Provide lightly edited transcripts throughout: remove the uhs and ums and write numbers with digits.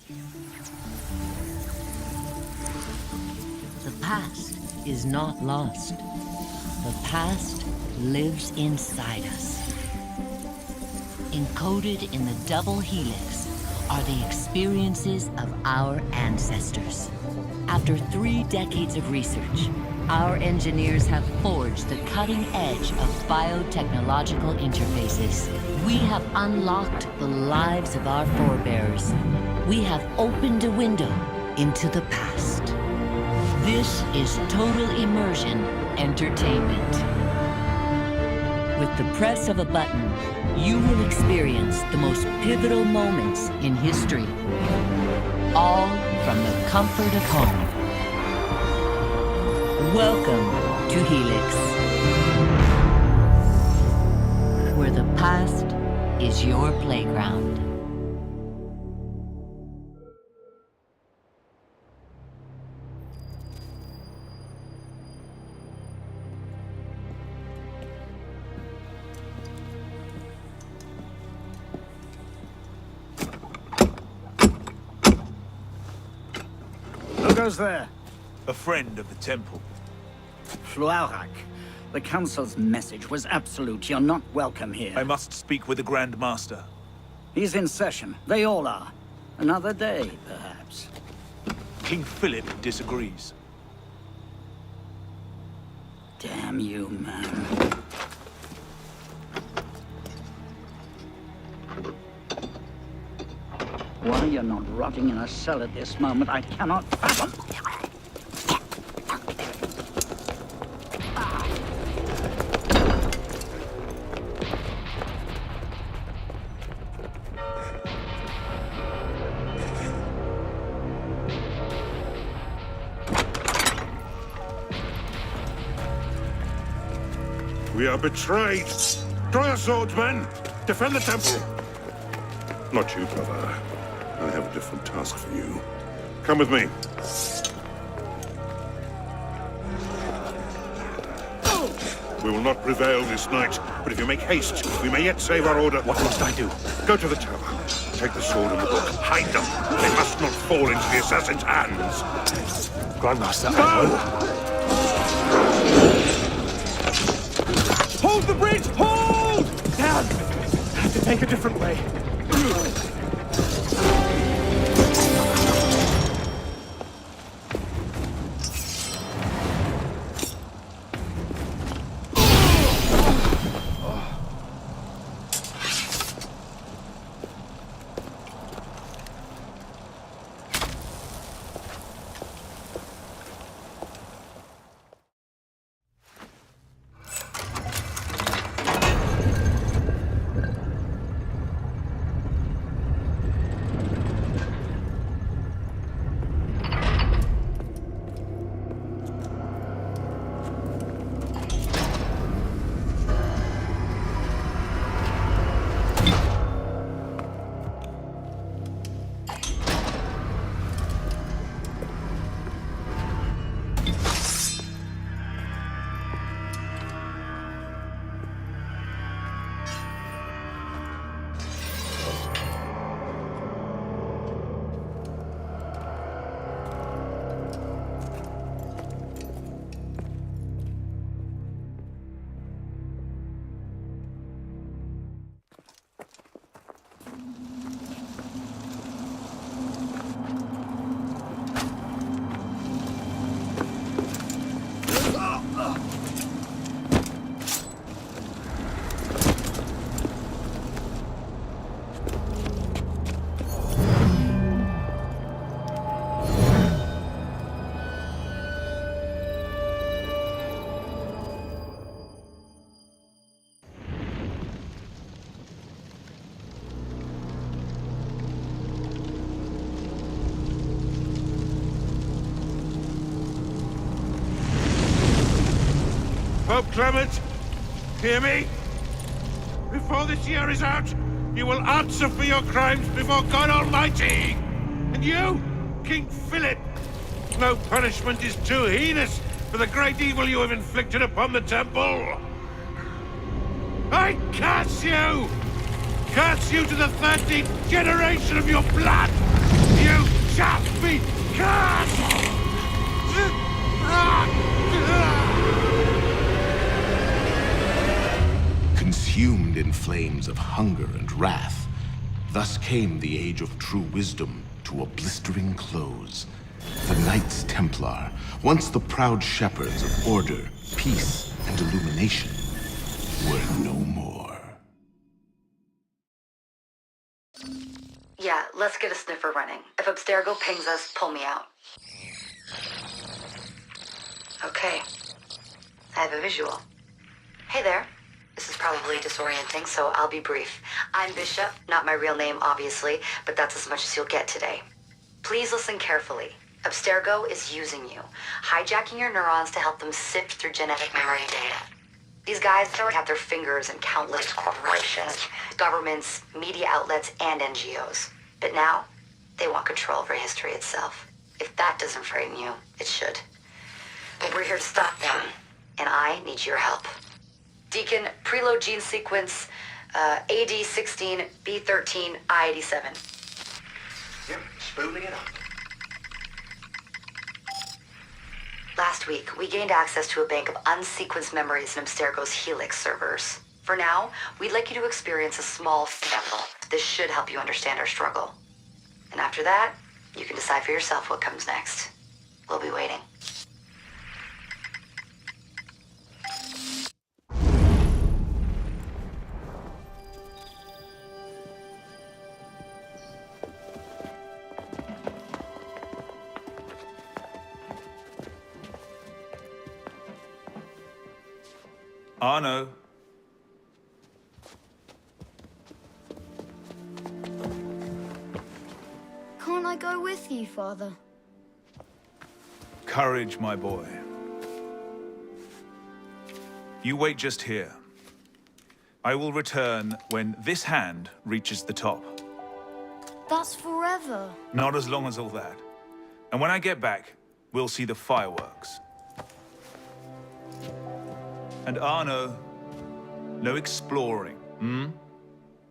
The past is not lost. The past lives inside us. Encoded in the double helix are the experiences of our ancestors. After 3 decades of research, our engineers have forged the cutting edge of biotechnological interfaces. We have unlocked the lives of our forebears. We have opened a window into the past. This is total immersion entertainment. With the press of a button, you will experience the most pivotal moments in history. All from the comfort of home. Welcome to Helix, where the past is your playground. Who goes there? A friend of the temple. Fluarak. The Council's message was absolute. You're not welcome here. I must speak with the Grand Master. He's in session. They all are. Another day, perhaps. King Philip disagrees. Damn you, man. Why you're not rotting in a cell at this moment, I cannot fathom. We are betrayed. Draw your swords, men. Defend the temple. Not you, brother. I have a different task for you. Come with me. We will not prevail this night, but if you make haste, we may yet save our order. What must I do? Go to the tower. Take the sword and the book. Hide them. They must not fall into the assassin's hands. Grandmaster, Go! Hold the bridge! Hold! Down! I have to take a different way. Pope Clement, hear me? Before this year is out, you will answer for your crimes before God Almighty! And you, King Philip, no punishment is too heinous for the great evil you have inflicted upon the temple! I curse you! Curse you to the 13th generation of your blood! You flames of hunger and wrath. Thus came the age of true wisdom to a blistering close. The Knights Templar, once the proud shepherds of order, peace, and illumination, were no more. Yeah, let's get a sniffer running. If Abstergo pings us, pull me out. Okay. I have a visual. Hey there. This is probably disorienting, so I'll be brief. I'm Bishop, not my real name, obviously, but that's as much as you'll get today. Please listen carefully. Abstergo is using you, hijacking your neurons to help them sift through genetic memory data. These guys have their fingers in countless corporations, governments, media outlets, and NGOs. But now, they want control over history itself. If that doesn't frighten you, it should. But we're here to stop them, and I need your help. Deacon, preload gene sequence AD16, B13, I87. Yep, spooling it up. Last week, we gained access to a bank of unsequenced memories in Abstergo's Helix servers. For now, we'd like you to experience a small sample. This should help you understand our struggle. And after that, you can decide for yourself what comes next. We'll be waiting. Arno. Can't I go with you, Father? Courage, my boy. You wait just here. I will return when this hand reaches the top. That's forever. Not as long as all that. And when I get back, we'll see the fireworks. And Arno, no exploring, hmm?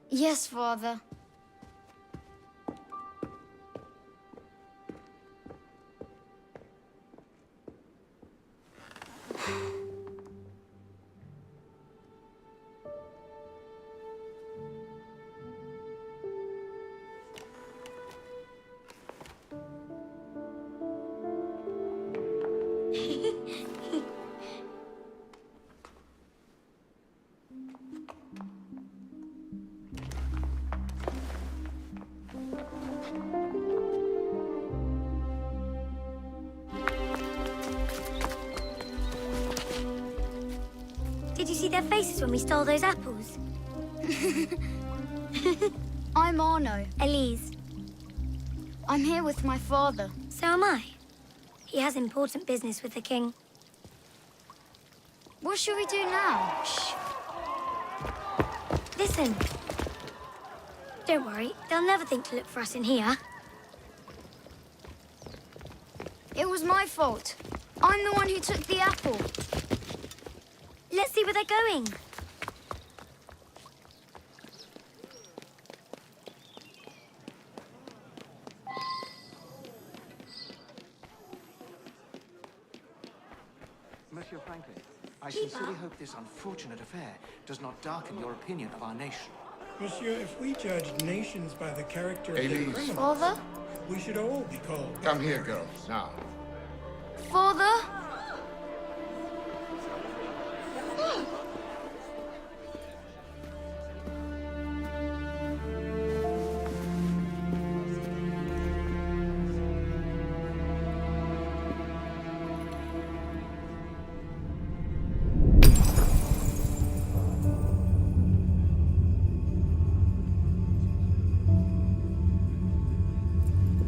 Yes, Father. Did you see their faces when we stole those apples? I'm Arno. Elise. I'm here with my father. So am I. He has important business with the king. What should we do now? Shh. Listen. Don't worry, they'll never think to look for us in here. It was my fault. I'm the one who took the apple. Let's see where they're going. Monsieur Franklin, I sincerely hope this unfortunate affair does not darken your opinion of our nation. Monsieur, if we judge nations by the character of their Elise. criminals, Father? we should all be called. Come here, girls, now. Father?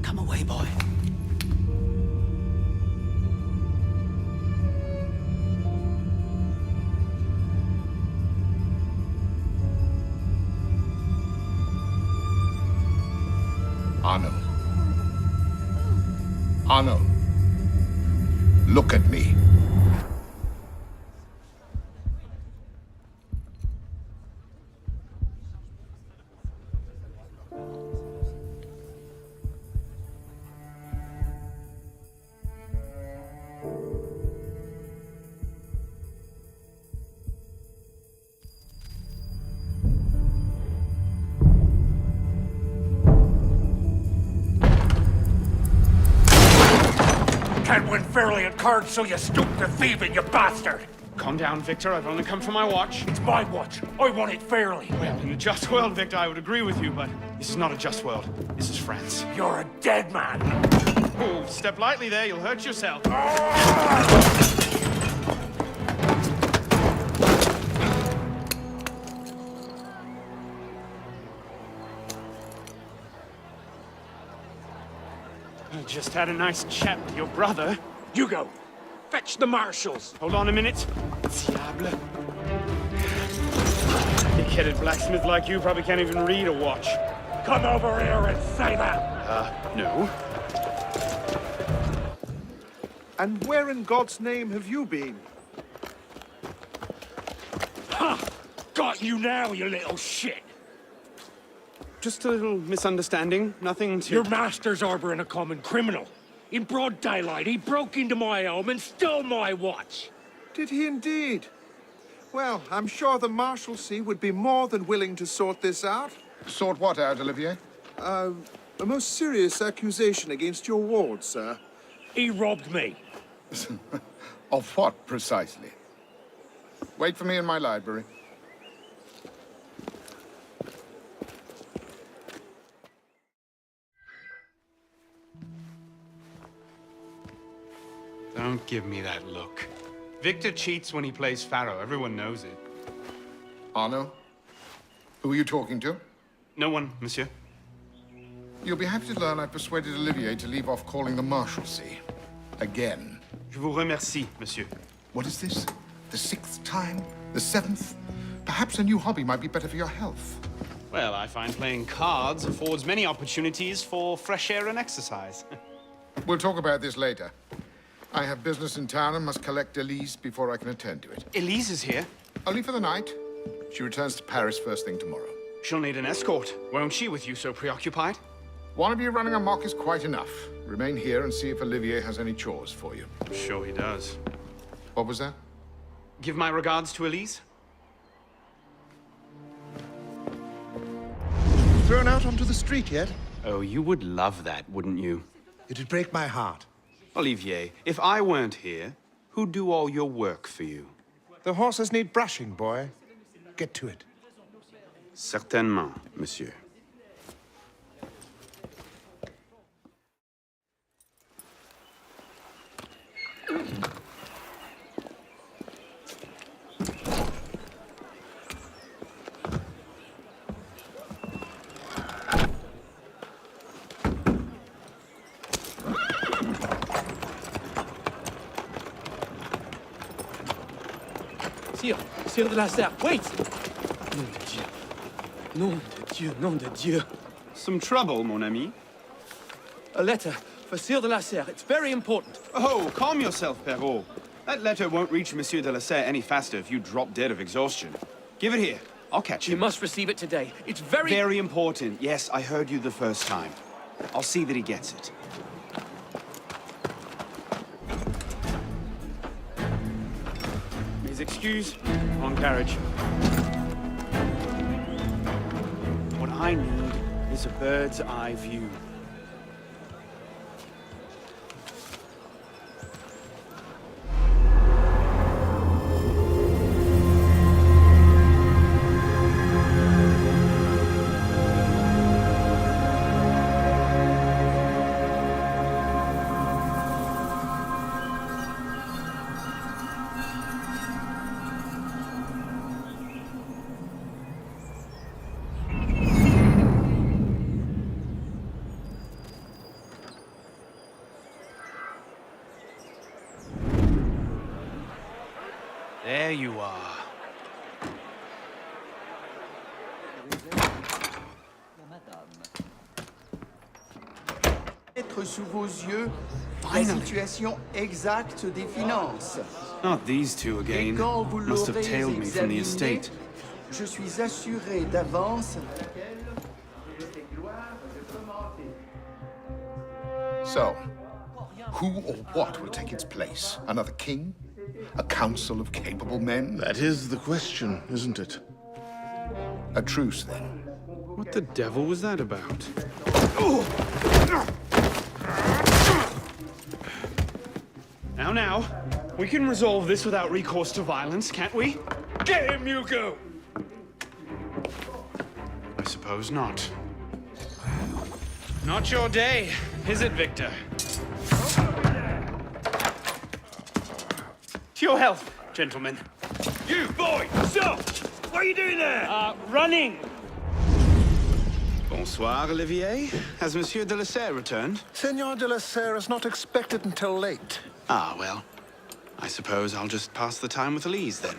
Come away, boy. Arno. Arno. Look at me. can't win fairly at cards, so you stoop to thieving, you bastard! Calm down, Victor. I've only come for my watch. It's my watch. I want it fairly. Well, in a just world, Victor, I would agree with you, but this is not a just world. This is France. You're a dead man. Oh, step lightly there. You'll hurt yourself. I just had a nice chat with your brother. Hugo, fetch the marshals. Hold on a minute. Diable. Big-headed blacksmith like you probably can't even read a watch. Come over here and say that. No. And where in God's name have you been? Ha! Got you now, you little shit. Just a little misunderstanding. Nothing to... Your master's harboring a common criminal. In broad daylight, he broke into my home and stole my watch. Did he indeed? Well, I'm sure the Marshalsea would be more than willing to sort this out. Sort what out, Olivier? A most serious accusation against your ward, sir. He robbed me. Of what, precisely? Wait for me in my library. Don't give me that look. Victor cheats when he plays Pharaoh. Everyone knows it. Arno? Who are you talking to? No one, monsieur. You'll be happy to learn I persuaded Olivier to leave off calling the Marshalsea. Again. Je vous remercie, monsieur. What is this? The 6th time? The 7th? Perhaps a new hobby might be better for your health. Well, I find playing cards affords many opportunities for fresh air and exercise. We'll talk about this later. I have business in town and must collect Elise before I can attend to it. Elise is here. Only for the night. She returns to Paris first thing tomorrow. She'll need an escort, won't she, with you so preoccupied? One of you running amok is quite enough. Remain here and see if Olivier has any chores for you. I'm sure he does. What was that? Give my regards to Elise. Thrown out onto the street yet? Oh, you would love that, wouldn't you? It'd break my heart. Olivier, if I weren't here, who'd do all your work for you? The horses need brushing, boy. Get to it. Certainement, monsieur. Sire de la Serre, wait! Nom de Dieu. Nom de Dieu, nom de Dieu. Some trouble, mon ami? A letter for Sire de la Serre. It's very important. Oh, calm yourself, Perrault. That letter won't reach Monsieur de la Serre any faster if you drop dead of exhaustion. Give it here. I'll catch You him. must receive it today. It's very... Very important. Yes, I heard you the first time. I'll see that he gets it. Please excuse. On carriage. What I need is a bird's eye view. There you are. Être sous vos yeux la situation exacte des finances. Not these two again. Et quand vous Must have l'aurez tailed me from the examiné, estate. je suis assuré d'avance. So, who or what will take its place? Another king? A council of capable men? That is the question, isn't it? A truce, then. What the devil was that about? now, we can resolve this without recourse to violence, can't we? Get him, Hugo! I suppose not. Not your day, is it, Victor? To your health, gentlemen. You, boy, stop! What are you doing there? Running! Bonsoir, Olivier. Has Monsieur de la Serre returned? Senor de la Serre is not expected until late. Ah, well. I suppose I'll just pass the time with Elise, then.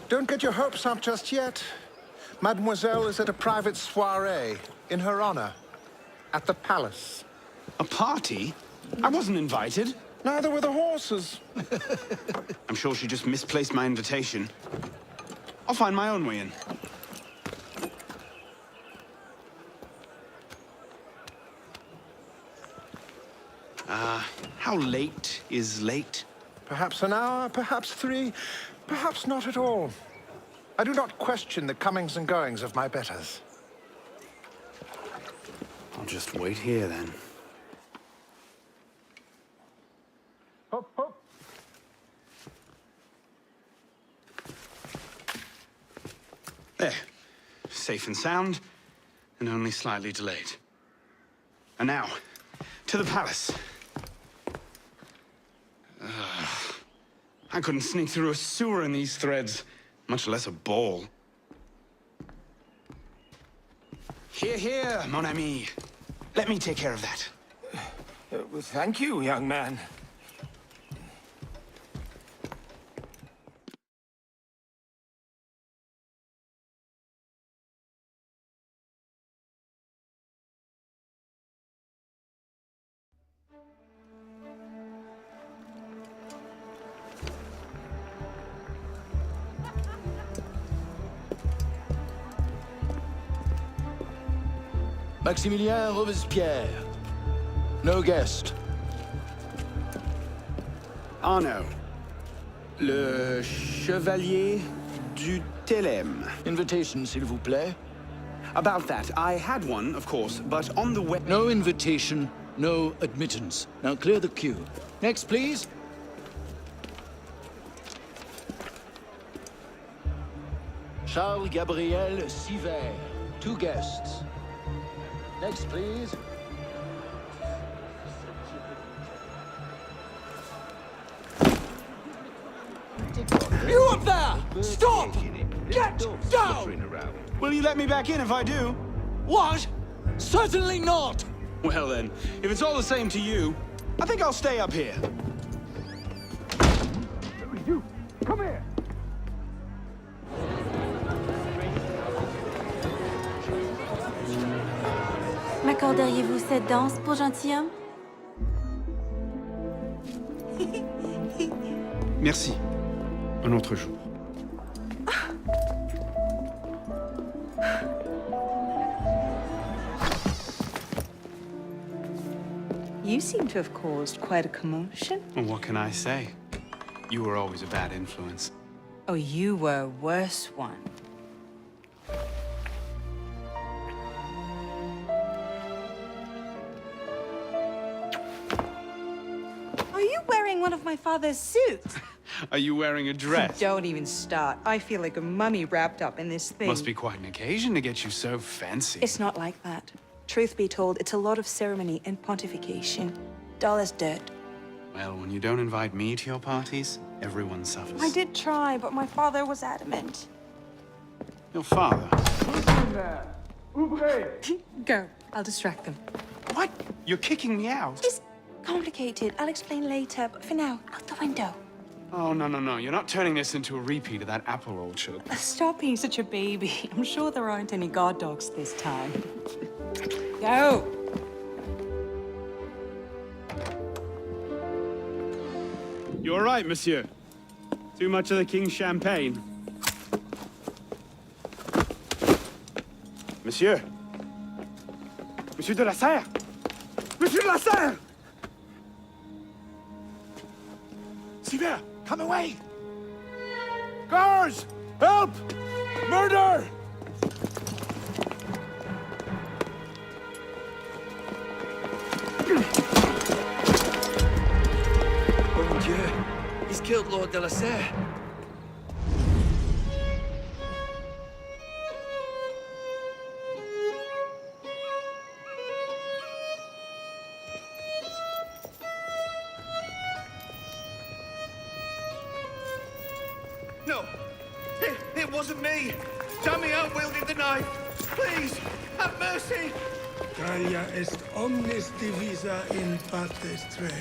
Don't get your hopes up just yet. Mademoiselle is at a private soirée in her honor at the palace. A party? I wasn't invited. Neither were the horses. I'm sure she just misplaced my invitation. I'll find my own way in. How late is late? Perhaps an hour, perhaps 3, perhaps not at all. I do not question the comings and goings of my betters. I'll just wait here, then. Hop, hop. There. Safe and sound, and only slightly delayed. And now, to the palace. I couldn't sneak through a sewer in these threads, much less a ball. Here, here, mon ami. Let me take care of that. Well, thank you, young man. Maximilien Robespierre. No guest. Arnaud. Le Chevalier du Télème. Invitation, s'il vous plaît. About that, I had one, of course, but on the way... No invitation, no admittance. Now clear the queue. Next, please. Charles Gabriel Siver. 2 guests. Next, please. You up there! Stop! Get down! Will you let me back in if I do? What? Certainly not! Well then, if it's all the same to you, I think I'll stay up here. You, come here! M'accorderiez-vous cette danse pour gentilhomme? Merci. Un autre jour. You seem to have caused quite a commotion. Well, what can I say? You were always a bad influence. Oh, you were a worse one. Are you wearing one of my father's suits? Are you wearing a dress? Don't even start. I feel like a mummy wrapped up in this thing. Must be quite an occasion to get you so fancy. It's not like that. Truth be told, it's a lot of ceremony and pontification. Dull as dirt. Well, when you don't invite me to your parties, everyone suffers. I did try, but my father was adamant. Your father? Go. I'll distract them. What? You're kicking me out? It's complicated. I'll explain later, but for now, out the window. Oh, no, no, no. You're not turning this into a repeat of that apple orchard. Stop being such a baby. I'm sure there aren't any guard dogs this time. Go! You all right, monsieur? Too much of the king's champagne? Monsieur? Monsieur de la Serre? Monsieur de la Serre! Siver, come away! Guards! Help! Murder! Bon Dieu. killed Lord de la Serre. No, it wasn't me. Dummy out wielding the knife. Please, have mercy. Talia est omnis divisa in partes tres.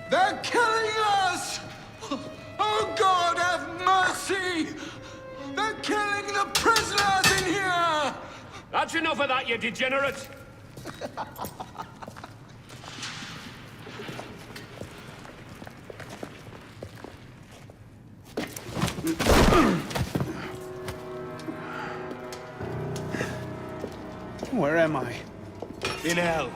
They're killing us! Oh God, have mercy! They're killing the prisoners in here! That's enough of that, you degenerate! Where am I? In hell.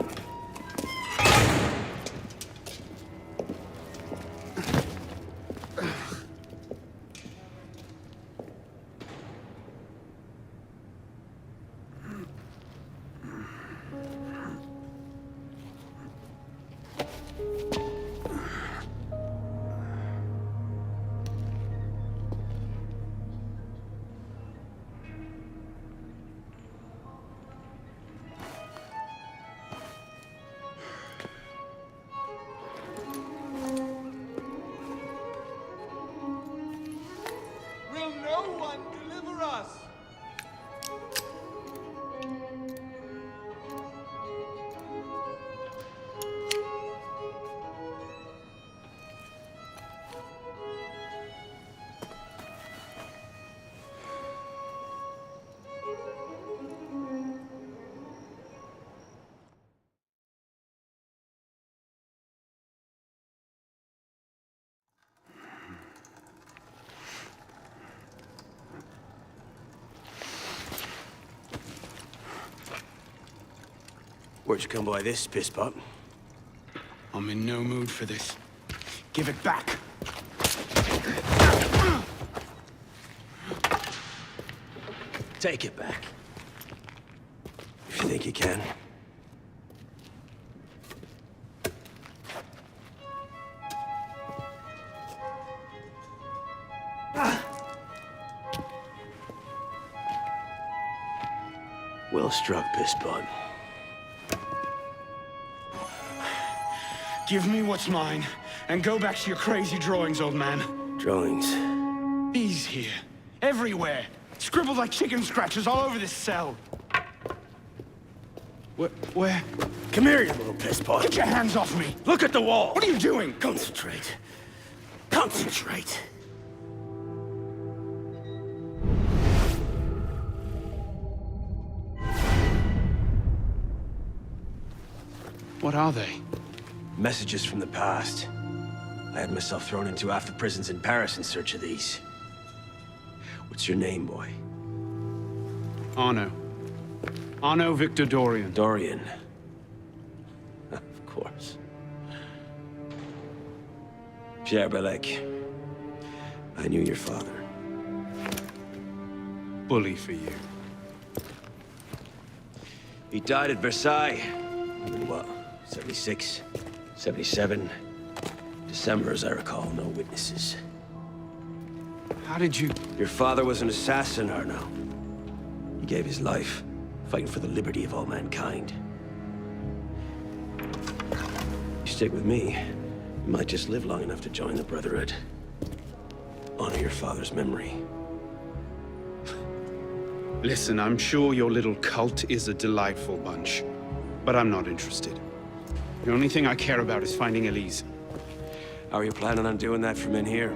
Will no one deliver us? Where'd you come by this, piss pot? I'm in no mood for this. Give it back! Take it back. If you think you can. Well struck, piss pot. Give me what's mine, and go back to your crazy drawings, old man. Drawings? These here. Everywhere. Scribbled like chicken scratches all over this cell. Where? Come here, you little piss pot. Get your hands off me! Look at the wall! What are you doing? Concentrate. Concentrate. What are they? Messages from the past. I had myself thrown into half the prisons in Paris in search of these. What's your name, boy? Arno. Arno Victor Dorian. Dorian. Of course. Pierre Belec. I knew your father. Bully for you. He died at Versailles. In what? 76? 77? December, as I recall. No witnesses. How did you... Your father was an assassin, Arno. He gave his life, fighting for the liberty of all mankind. You stick with me, you might just live long enough to join the Brotherhood. Honor your father's memory. Listen, I'm sure your little cult is a delightful bunch, but I'm not interested. The only thing I care about is finding Elise. How are you planning on doing that from in here?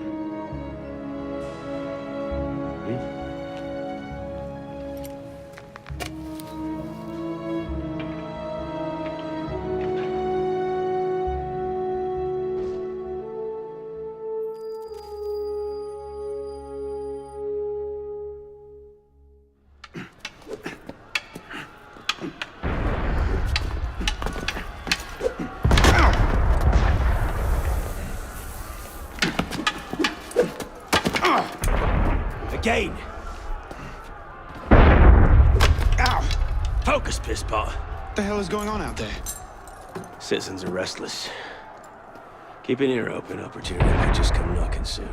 Again! Ow! Focus, pisspot. What the hell is going on out there? Citizens are restless. Keep an ear open. Opportunity might just come knocking soon.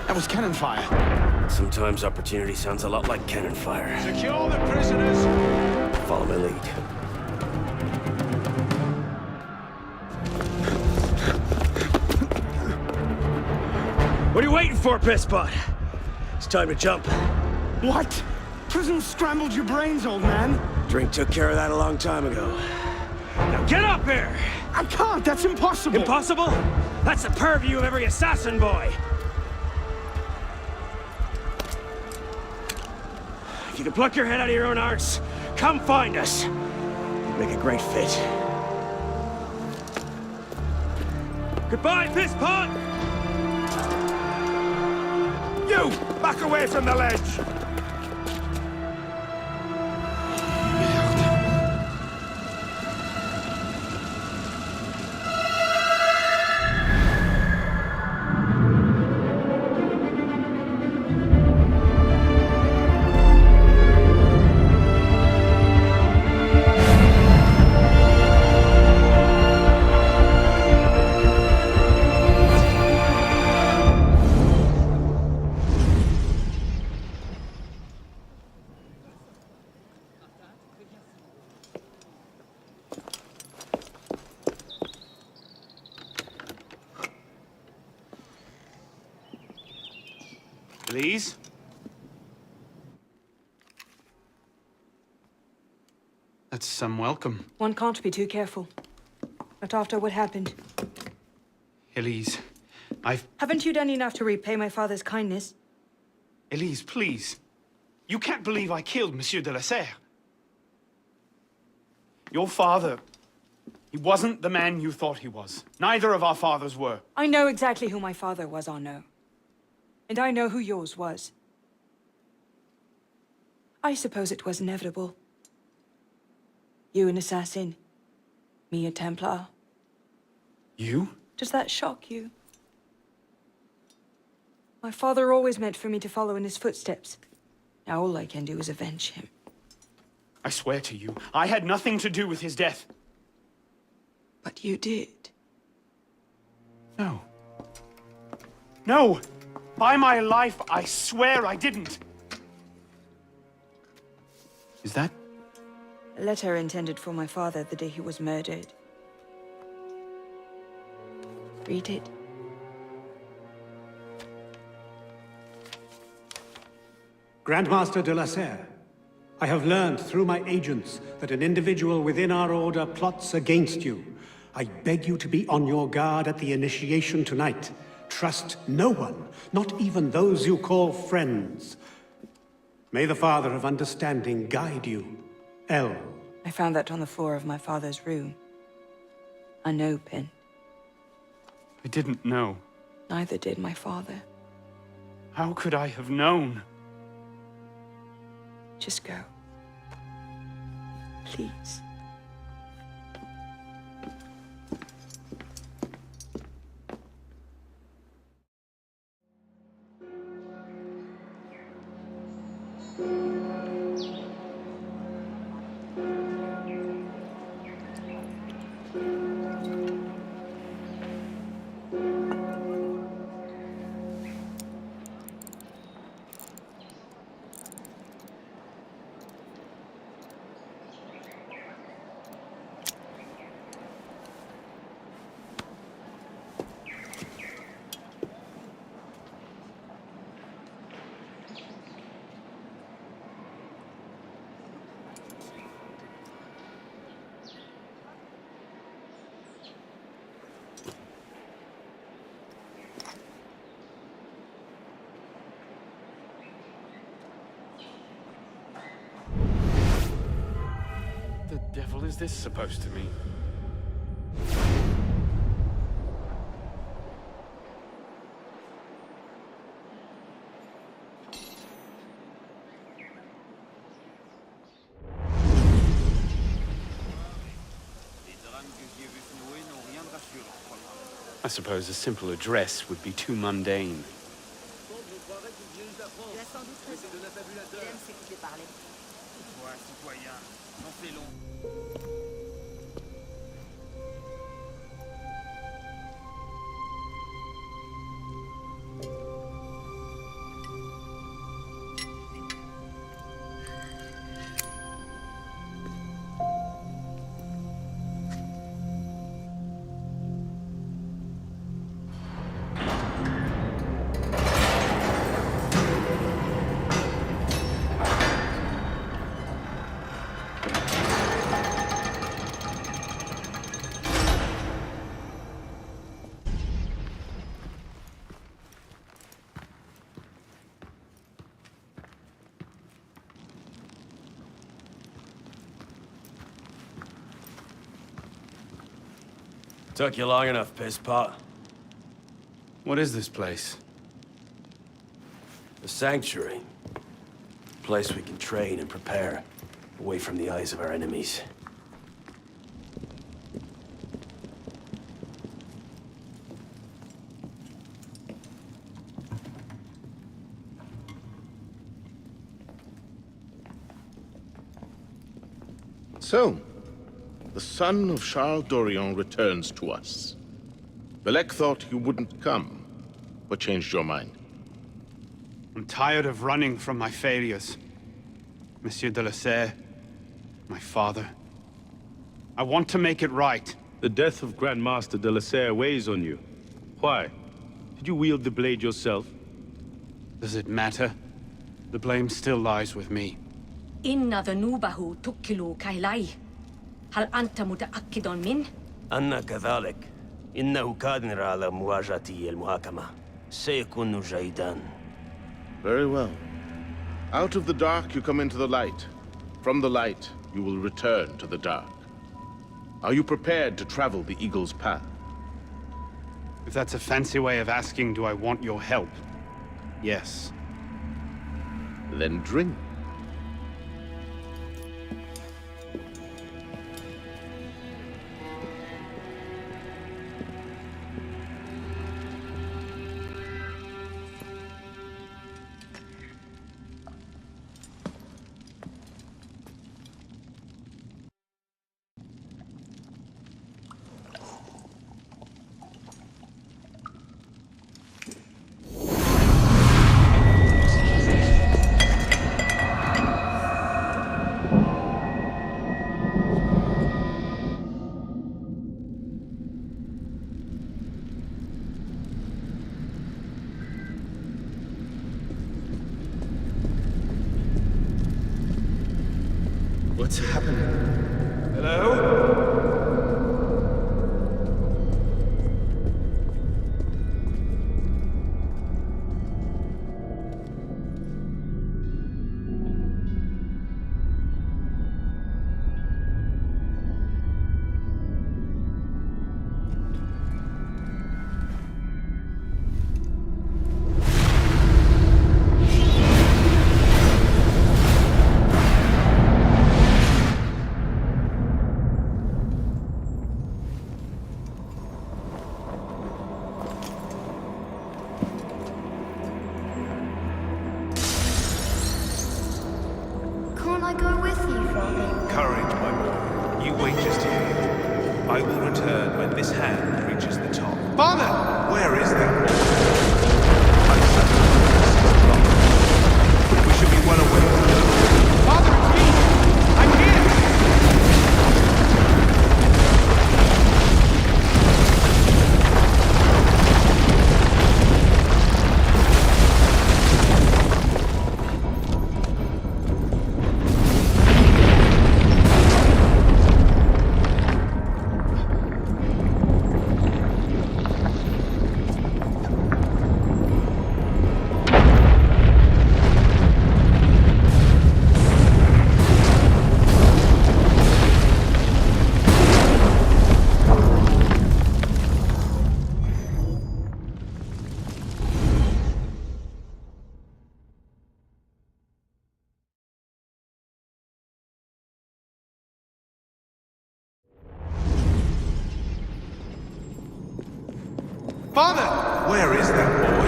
That was cannon fire. Sometimes opportunity sounds a lot like cannon fire. Secure the prisoners! Follow my lead. What are you waiting for, Pisspot? It's time to jump. What? Prison scrambled your brains, old man. Drink took care of that a long time ago. Now get up here! I can't, that's impossible. Impossible? That's the purview of every assassin boy. If you can pluck your head out of your own arse, come find us. You'd make a great fit. Goodbye, Pisspot! You! Back away from the ledge! Please? That's some welcome. One can't be too careful. Not after what happened. Elise, Haven't you done enough to repay my father's kindness? Elise, please. You can't believe I killed Monsieur de la Serre. Your father, he wasn't the man you thought he was. Neither of our fathers were. I know exactly who my father was, Arnaud. And I know who yours was. I suppose it was inevitable. You an assassin, me a Templar. You? Does that shock you? My father always meant for me to follow in his footsteps. Now all I can do is avenge him. I swear to you, I had nothing to do with his death. But you did. No. No! By my life, I swear I didn't. Is that? A letter intended for my father the day he was murdered. Read it. Grandmaster de la Serre, I have learned through my agents that an individual within our order plots against you. I beg you to be on your guard at the initiation tonight. Trust no one, not even those you call friends. May the Father of Understanding guide you. L. I found that on the floor of my father's room. Unopened. I didn't know. Neither did my father. How could I have known? Just go. Please. The devil is this supposed to mean? I suppose a simple address would be too mundane. Il a sans doute raison. Il aime s'écouter parler. Toi, citoyen, j'en fais long. Took you long enough, piss pot. What is this place? The sanctuary. A place we can train and prepare, away from the eyes of our enemies. So, the son of Charles Dorion returns to us. Belek thought you wouldn't come, but changed your mind. I'm tired of running from my failures. Monsieur de la Serre, my father. I want to make it right. The death of Grand Master de la Serre weighs on you. Why? Did you wield the blade yourself? Does it matter? The blame still lies with me. إن ذنوبه تكل كيلاي. هل أنت متأكد منه؟ أنا كذلك. إنه قادر على مواجهة المحاكمة. سيكون جيدا. Very well. Out of the dark you come into the light. From the light you will return to the dark. Are you prepared to travel the Eagle's path? If that's a fancy way of asking, do I want your help? Yes. Then drink. What's happening? Hello? Can't I go with you, Father? Courage, my boy. You wait just here. I will return when this hand reaches the top. Father! Where is that? We should be well away. Father, it's me! I'm here! Father! Where is that boy?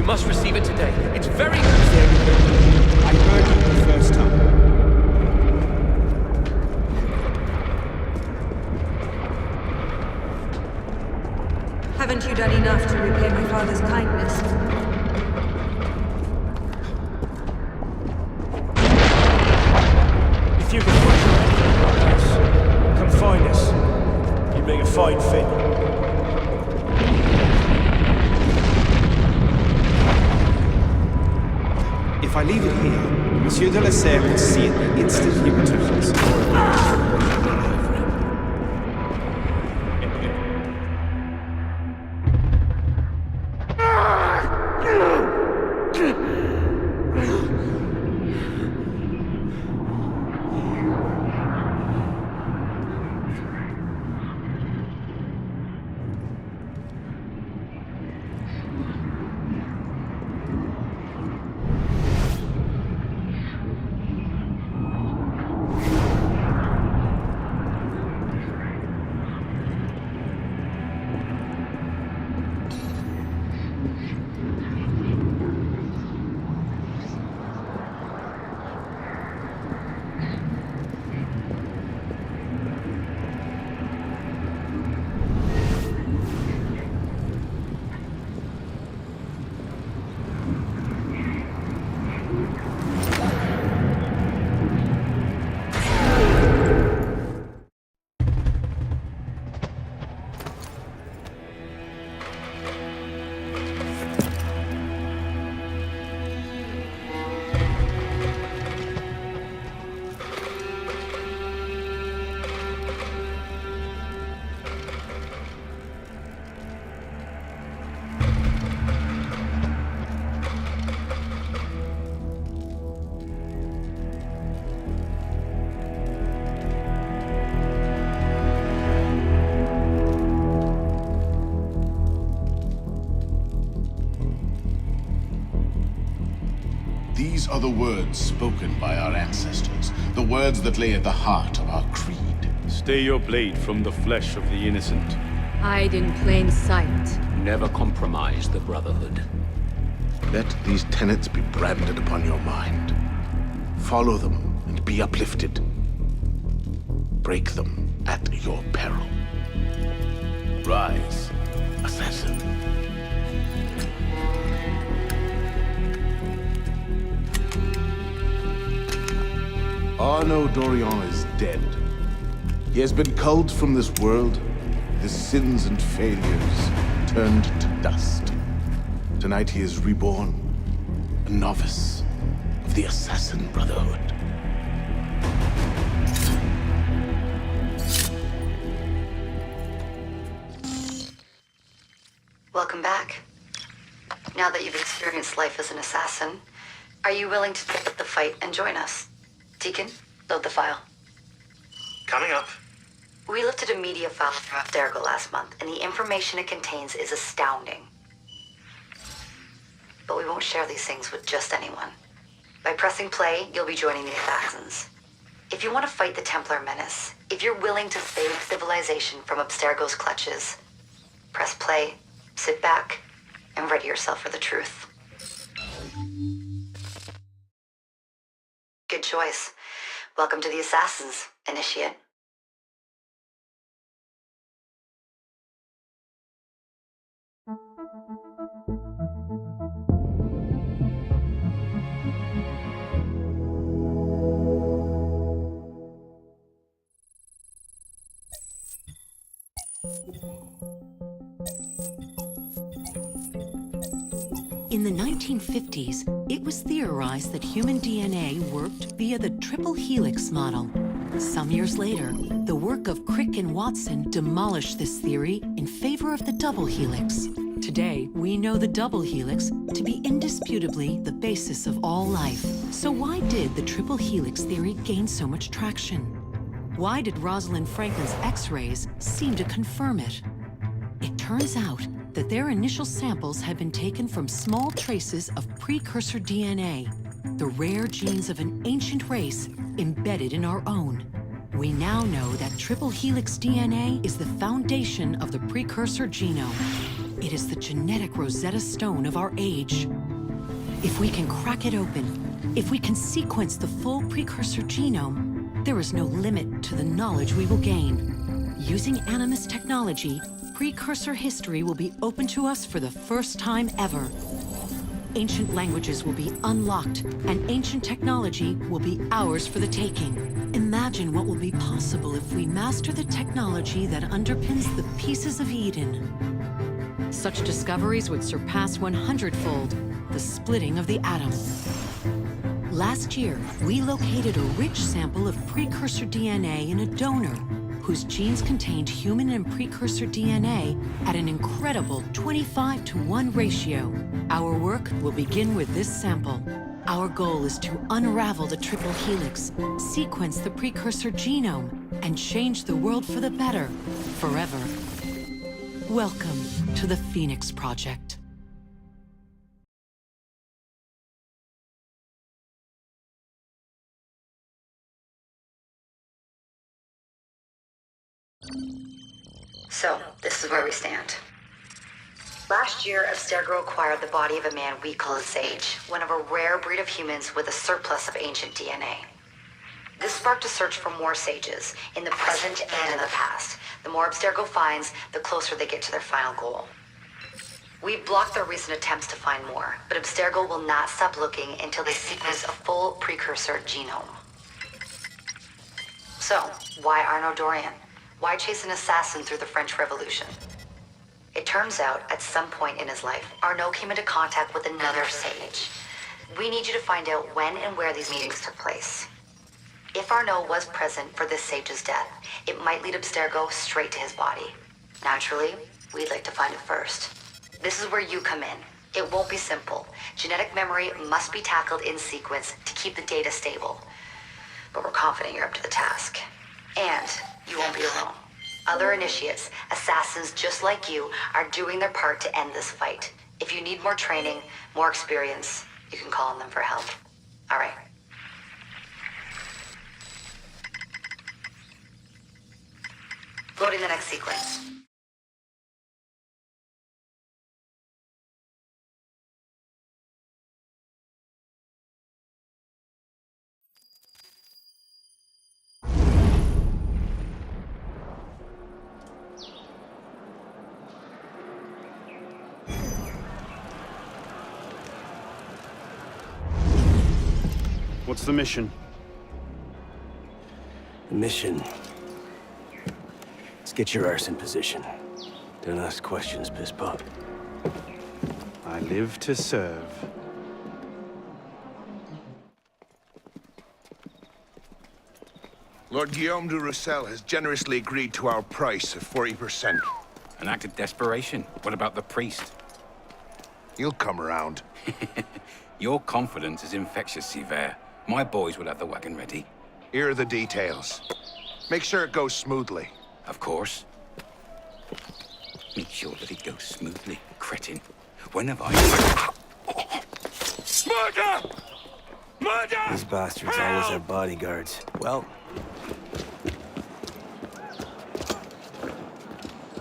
must receive it today. It's very... I heard you the first time. Haven't you done enough to repay my father's kindness? If you can find us, come find us. You make a fine fit. If I leave it here, Monsieur de la Serre will see it the instant he returns. These are the words spoken by our ancestors, the words that lay at the heart of our creed. Stay your blade from the flesh of the innocent. Hide in plain sight. Never compromise the Brotherhood. Let these tenets be branded upon your mind. Follow them and be uplifted. Break them at your peril. Rise, assassin. Arnaud Dorian is dead. He has been culled from this world, his sins and failures turned to dust. Tonight he is reborn, a novice of the Assassin Brotherhood. Welcome back. Now that you've experienced life as an assassin, are you willing to pick up the fight and join us? Deacon, load the file. Coming up. We lifted a media file from Abstergo last month, and the information it contains is astounding. But we won't share these things with just anyone. By pressing play, you'll be joining the Assassins. If you want to fight the Templar menace, if you're willing to save civilization from Abstergo's clutches, press play, sit back, and ready yourself for the truth. Good choice. Welcome to the Assassins, Initiate. In the 1950s, it was theorized that human DNA worked via the triple helix model. Some years later, the work of Crick and Watson demolished this theory in favor of the double helix. Today, we know the double helix to be indisputably the basis of all life. So why did the triple helix theory gain so much traction? Why did Rosalind Franklin's X-rays seem to confirm it? It turns out that their initial samples had been taken from small traces of precursor DNA, the rare genes of an ancient race embedded in our own. We now know that triple helix DNA is the foundation of the precursor genome. It is the genetic Rosetta Stone of our age. If we can crack it open, if we can sequence the full precursor genome, there is no limit to the knowledge we will gain. Using Animus technology, precursor history will be open to us for the first time ever. Ancient languages will be unlocked, and ancient technology will be ours for the taking. Imagine what will be possible if we master the technology that underpins the pieces of Eden. Such discoveries would surpass 100-fold the splitting of the atom. Last year, we located a rich sample of precursor DNA in a donor whose genes contained human and precursor DNA at an incredible 25-to-1 ratio. Our work will begin with this sample. Our goal is to unravel the triple helix, sequence the precursor genome, and change the world for the better, forever. Welcome to the Phoenix Project. So, this is where we stand. Last year, Abstergo acquired the body of a man we call a sage, one of a rare breed of humans with a surplus of ancient DNA. This sparked a search for more sages, in the present and in the past. The more Abstergo finds, the closer they get to their final goal. We've blocked their recent attempts to find more, but Abstergo will not stop looking until they sequence a full precursor genome. So, why Arnaud Dorian? Why chase an assassin through the French Revolution? It turns out, at some point in his life, Arnaud came into contact with another sage. We need you to find out when and where these meetings took place. If Arnaud was present for this sage's death, it might lead Abstergo straight to his body. Naturally, we'd like to find it first. This is where you come in. It won't be simple. Genetic memory must be tackled in sequence to keep the data stable. But we're confident you're up to the task. And you won't be alone. Other initiates, assassins just like you, are doing their part to end this fight. If you need more training, more experience, you can call on them for help. All right. Loading the next sequence. What's the mission? The mission... Let's get your arse in position. Don't ask questions, piss pop. I live to serve. Lord Guillaume de Roussel has generously agreed to our price of 40%. An act of desperation. What about the priest? He'll come around. Your confidence is infectious, Sivert. My boys will have the wagon ready. Here are the details. Make sure it goes smoothly. Of course. Make sure that it goes smoothly, cretin. When have I... Murder! Murder! These bastards always have bodyguards. Well...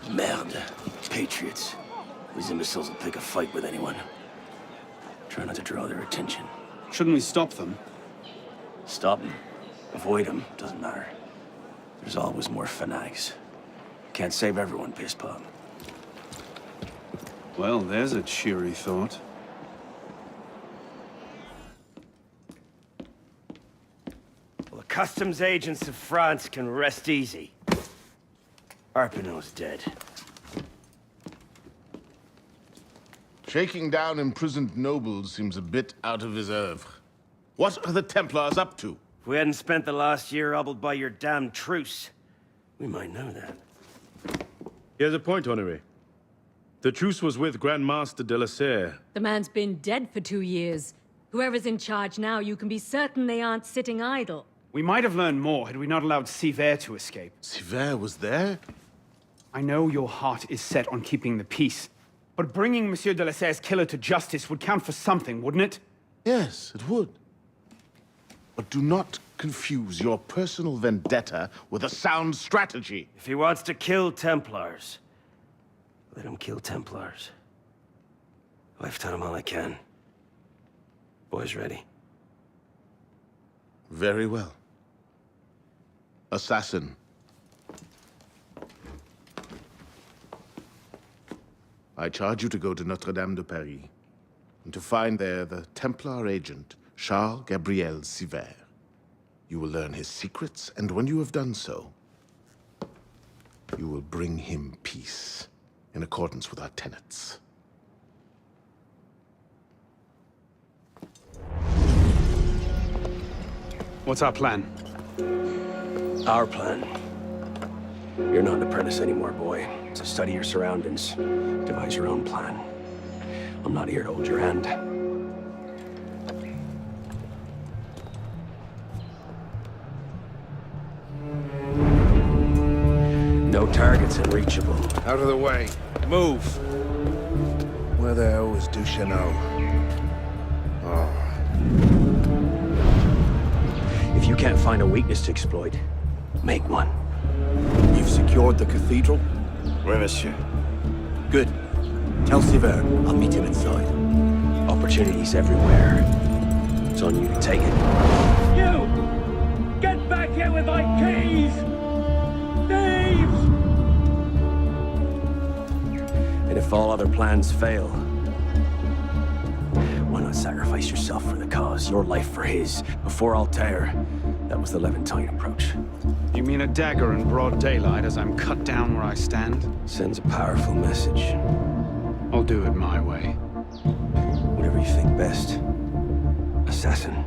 Merde. Patriots. These imbeciles will pick a fight with anyone. Try not to draw their attention. Shouldn't we stop them? Stop them. Avoid them. Doesn't matter. There's always more fanatics. Can't save everyone, piss pop. Well, there's a cheery thought. Well, the customs agents of France can rest easy. Arpinot's dead. Shaking down imprisoned nobles seems a bit out of his oeuvre. What are the Templars up to? If we hadn't spent the last year hobbled by your damn truce, we might know that. He has a point, Honoré. The truce was with Grand Master de la Serre. The man's been dead for 2 years. Whoever's in charge now, you can be certain they aren't sitting idle. We might have learned more had we not allowed Sivert to escape. Sivert was there? I know your heart is set on keeping the peace, but bringing Monsieur de la Serre's killer to justice would count for something, wouldn't it? Yes, it would. But do not confuse your personal vendetta with a sound strategy. If he wants to kill Templars, Let him kill Templars. I've done him all I can. Boys ready? Very well. Assassin. I charge you to go to Notre-Dame de Paris, and to find there the Templar agent, Charles Gabriel Siver. You will learn his secrets, and when you have done so, you will bring him peace, in accordance with our tenets. What's our plan? Our plan? You're not an apprentice anymore, boy. So study your surroundings. Devise your own plan. I'm not here to hold your hand. No targets unreachable. Out of the way. Move. Where the hell was Duchesneau? Oh. If you can't find a weakness to exploit, make one. You've secured the cathedral? Oui, monsieur. Good. Tell Siver I'll meet him inside. Opportunities everywhere. It's on you to take it. You! Get back here with my keys! Thieves! And if all other plans fail, why not sacrifice yourself for the cause, your life for his? Before Altair, that was the Levantine approach. You mean a dagger in broad daylight as I'm cut down where I stand? Sends a powerful message. I'll do it my way. Whatever you think best, assassin.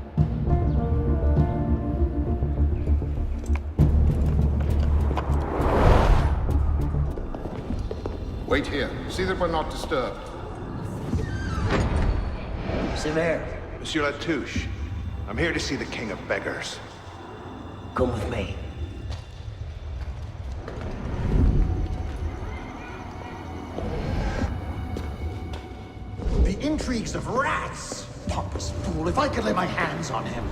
Wait here. See that we're not disturbed. Siver. Monsieur Latouche, I'm here to see the King of Beggars. Come with me. The intrigues of rats! Pompous fool, if I could lay my hands on him.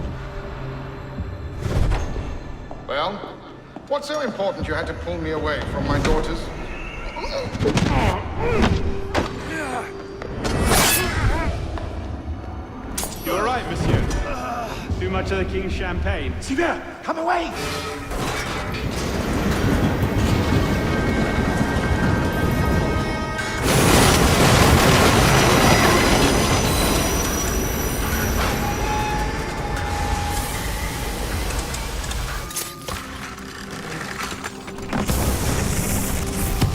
Well, what's so important you had to pull me away from my daughters? You're right, monsieur. Too much of the king's champagne. Siver, come away!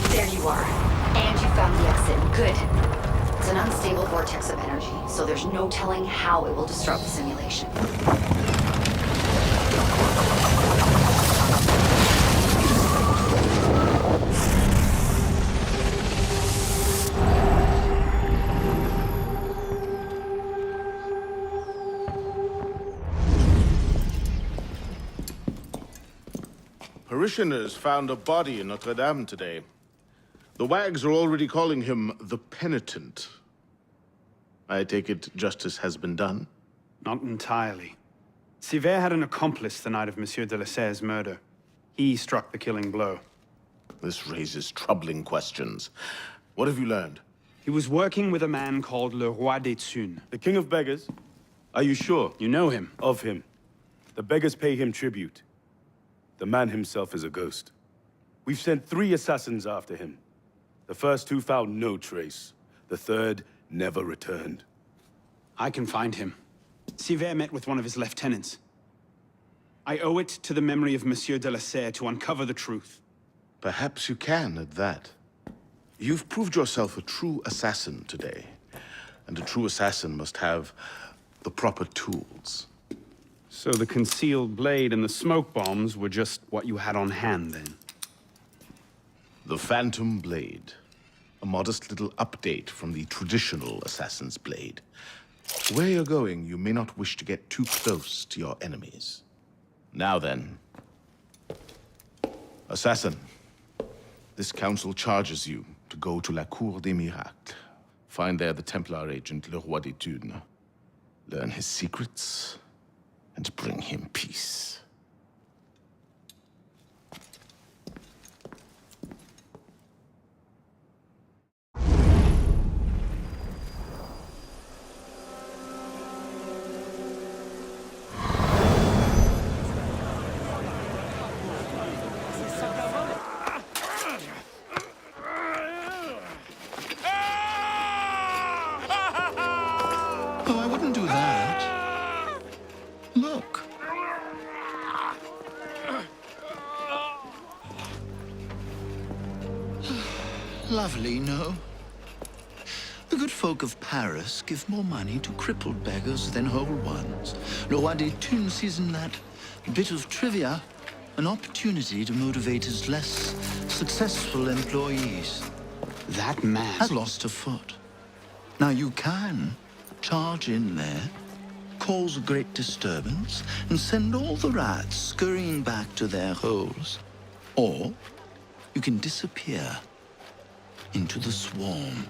There you are. And you found the exit. Good. It's an unstable vortex of energy, so there's no telling how it will disrupt the simulation. Parishioners found a body in Notre Dame today. The wags are already calling him the Penitent. I take it justice has been done? Not entirely. Siver had an accomplice the night of Monsieur de la Serre's murder. He struck the killing blow. This raises troubling questions. What have you learned? He was working with a man called Le Roi des Thunes. The King of Beggars? Are you sure? You know him? Of him. The beggars pay him tribute. The man himself is a ghost. We've sent 3 assassins after him. The first 2 found no trace. The third never returned. I can find him. Siver met with one of his lieutenants. I owe it to the memory of Monsieur de la Serre to uncover the truth. Perhaps you can at that. You've proved yourself a true assassin today. And a true assassin must have the proper tools. So the concealed blade and the smoke bombs were just what you had on hand, then? The Phantom Blade. A modest little update from the traditional assassin's blade. Where you're going, you may not wish to get too close to your enemies. Now then. Assassin, this council charges you to go to La Cour des Miracles. Find there the Templar agent, Le Roi des Thunes. Learn his secrets, and bring him peace. lovely, no? The good folk of Paris give more money to crippled beggars than whole ones. Le Roi des Thunes sees in that bit of trivia an opportunity to motivate his less successful employees. That man has lost a foot. Now you can charge in there, cause a great disturbance, and send all the rats scurrying back to their holes. Or you can disappear into the swarm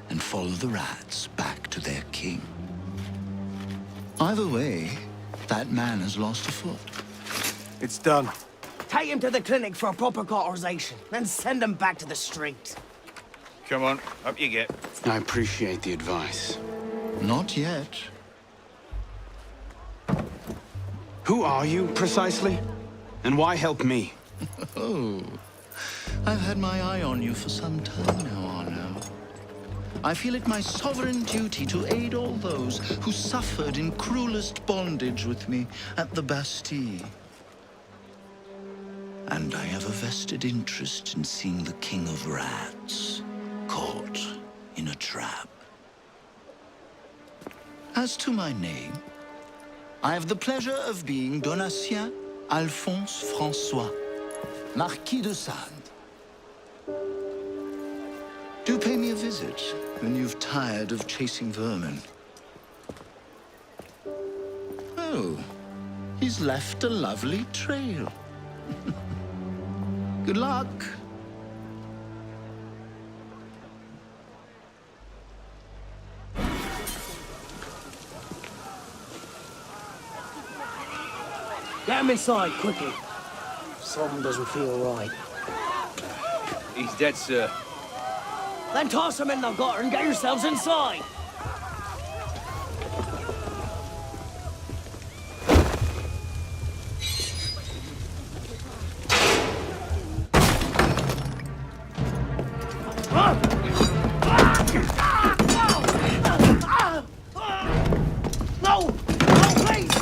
and follow the rats back to their king. Either way, that man has lost a foot. It's done. Take him to the clinic for a proper cauterization, then send him back to the street. Come on, up you get. I appreciate the advice. Not yet. Who are you, precisely? And why help me? Oh, I've had my eye on you for some time now, Arno. I feel it my sovereign duty to aid all those who suffered in cruelest bondage with me at the Bastille. And I have a vested interest in seeing the King of Rats caught in a trap. As to my name, I have the pleasure of being Donatien Alphonse François, Marquis de Sade. Do pay me a visit when you've tired of chasing vermin. Oh, he's left a lovely trail. Good luck. Get him inside, quickly. Something doesn't feel right. He's dead, sir. Then toss him in the gutter and get yourselves inside. No! No, please!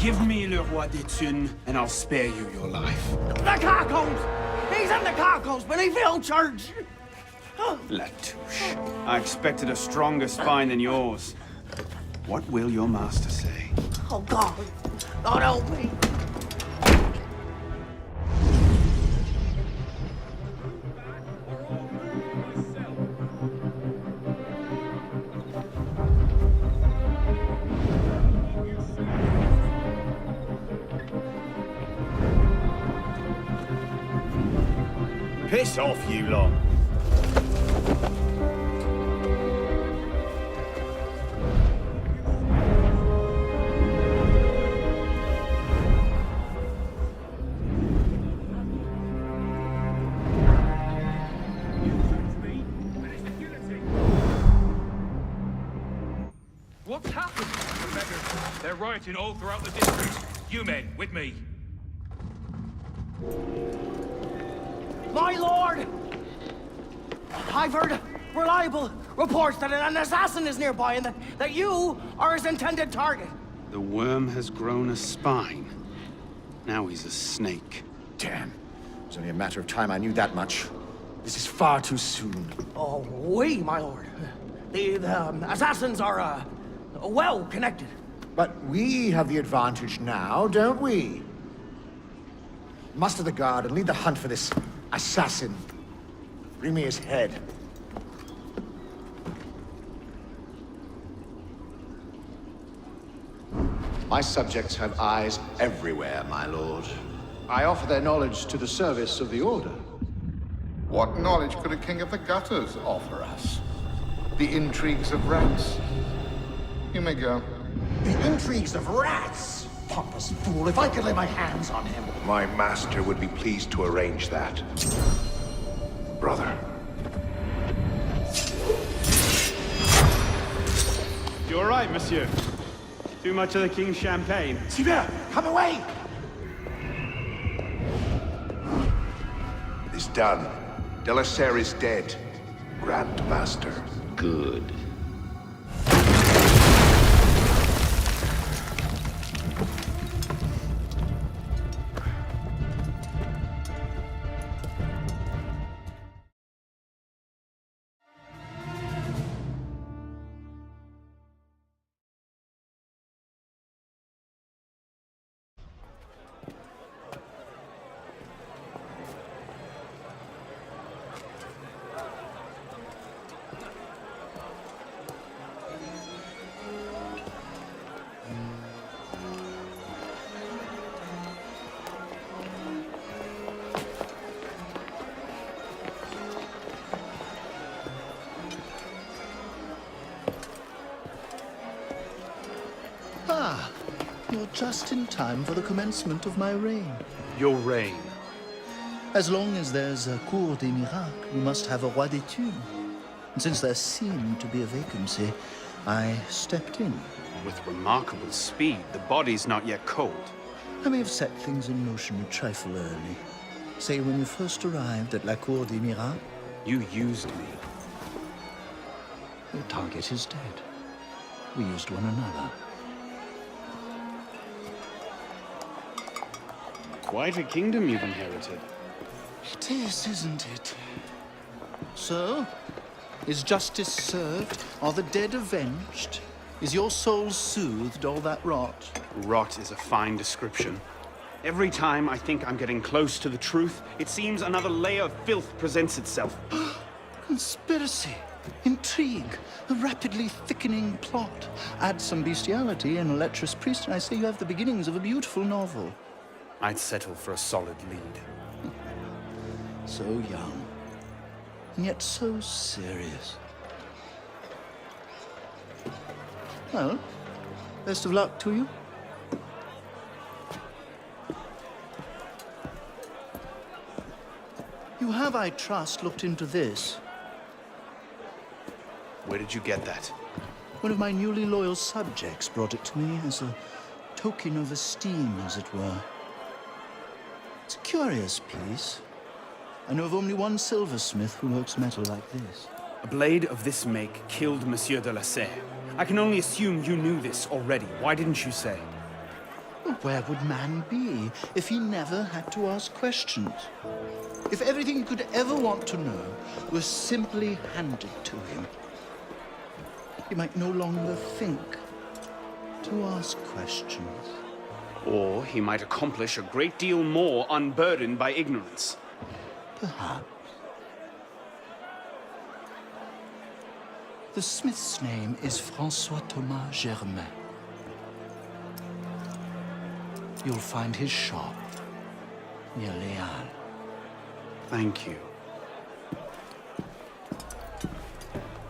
Give me Le Roi des Thunes, and I'll spare you your life. The catacombs! He's in the catacombs, but he filled church! Latouche, I expected a stronger spine than yours. What will your master say? Oh, God. God help me. Piss off, you lot. What's happened? The beggars. They're rioting all throughout the district. You men, with me. My lord! I've heard reliable reports that an assassin is nearby and that you are his intended target. The worm has grown a spine. Now he's a snake. Damn. It's only a matter of time I knew that much. This is far too soon. Oh, oui, my lord. The assassins are, well connected. But we have the advantage now, don't we? Muster the guard and lead the hunt for this assassin. Bring me his head. My subjects have eyes everywhere, my lord. I offer their knowledge to the service of the Order. What knowledge could a king of the gutters offer us? The intrigues of rats? You may go. The intrigues of rats! Pompous fool, if I could lay my hands on him. My master would be pleased to arrange that. Brother. You all right, monsieur? Too much of the king's champagne? Sylvain, come away! It's done. Delaserre is dead. Grand Master. Good. just in time for the commencement of my reign. Your reign? As long as there's a Cour des Miracles, we must have a Roi des Tombs. And since there seemed to be a vacancy, I stepped in. With remarkable speed. The body's not yet cold. I may have set things in motion a trifle early. Say, when you first arrived at La Cour des Miracles... You used me. Your target is dead. We used one another. Quite a kingdom you've inherited. It is, isn't it? So, is justice served? Are the dead avenged? Is your soul soothed, all that rot? Rot is a fine description. Every time I think I'm getting close to the truth, it seems another layer of filth presents itself. Conspiracy, intrigue, a rapidly thickening plot. Add some bestiality and a lecherous priest, and I say you have the beginnings of a beautiful novel. I'd settle for a solid lead. So young, and yet so serious. Well, best of luck to you. You have, I trust, looked into this. Where did you get that? One of my newly loyal subjects brought it to me as a token of esteem, as it were. It's a curious piece. I know of only one silversmith who works metal like this. A blade of this make killed Monsieur de la Serre. I can only assume you knew this already. Why didn't you say? Well, where would man be if he never had to ask questions? If everything he could ever want to know was simply handed to him, he might no longer think to ask questions. Or he might accomplish a great deal more unburdened by ignorance. Perhaps. The smith's name is François Thomas Germain. You'll find his shop near Léal. Thank you.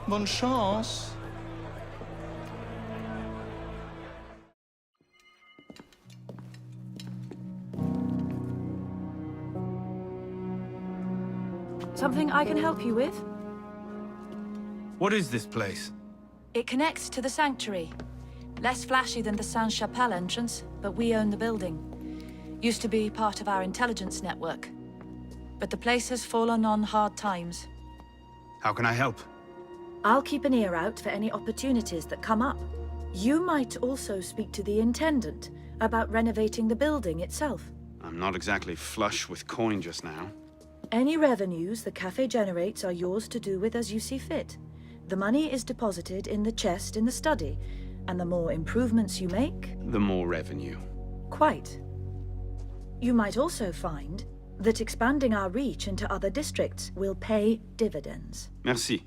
Bonne chance. Something I can help you with? What is this place? It connects to the sanctuary. Less flashy than the Sainte-Chapelle entrance, but we own the building. Used to be part of our intelligence network. But the place has fallen on hard times. How can I help? I'll keep an ear out for any opportunities that come up. You might also speak to the Intendant about renovating the building itself. I'm not exactly flush with coin just now. Any revenues the cafe generates are yours to do with as you see fit. The money is deposited in the chest in the study, and the more improvements you make... The more revenue. Quite. You might also find that expanding our reach into other districts will pay dividends. Merci.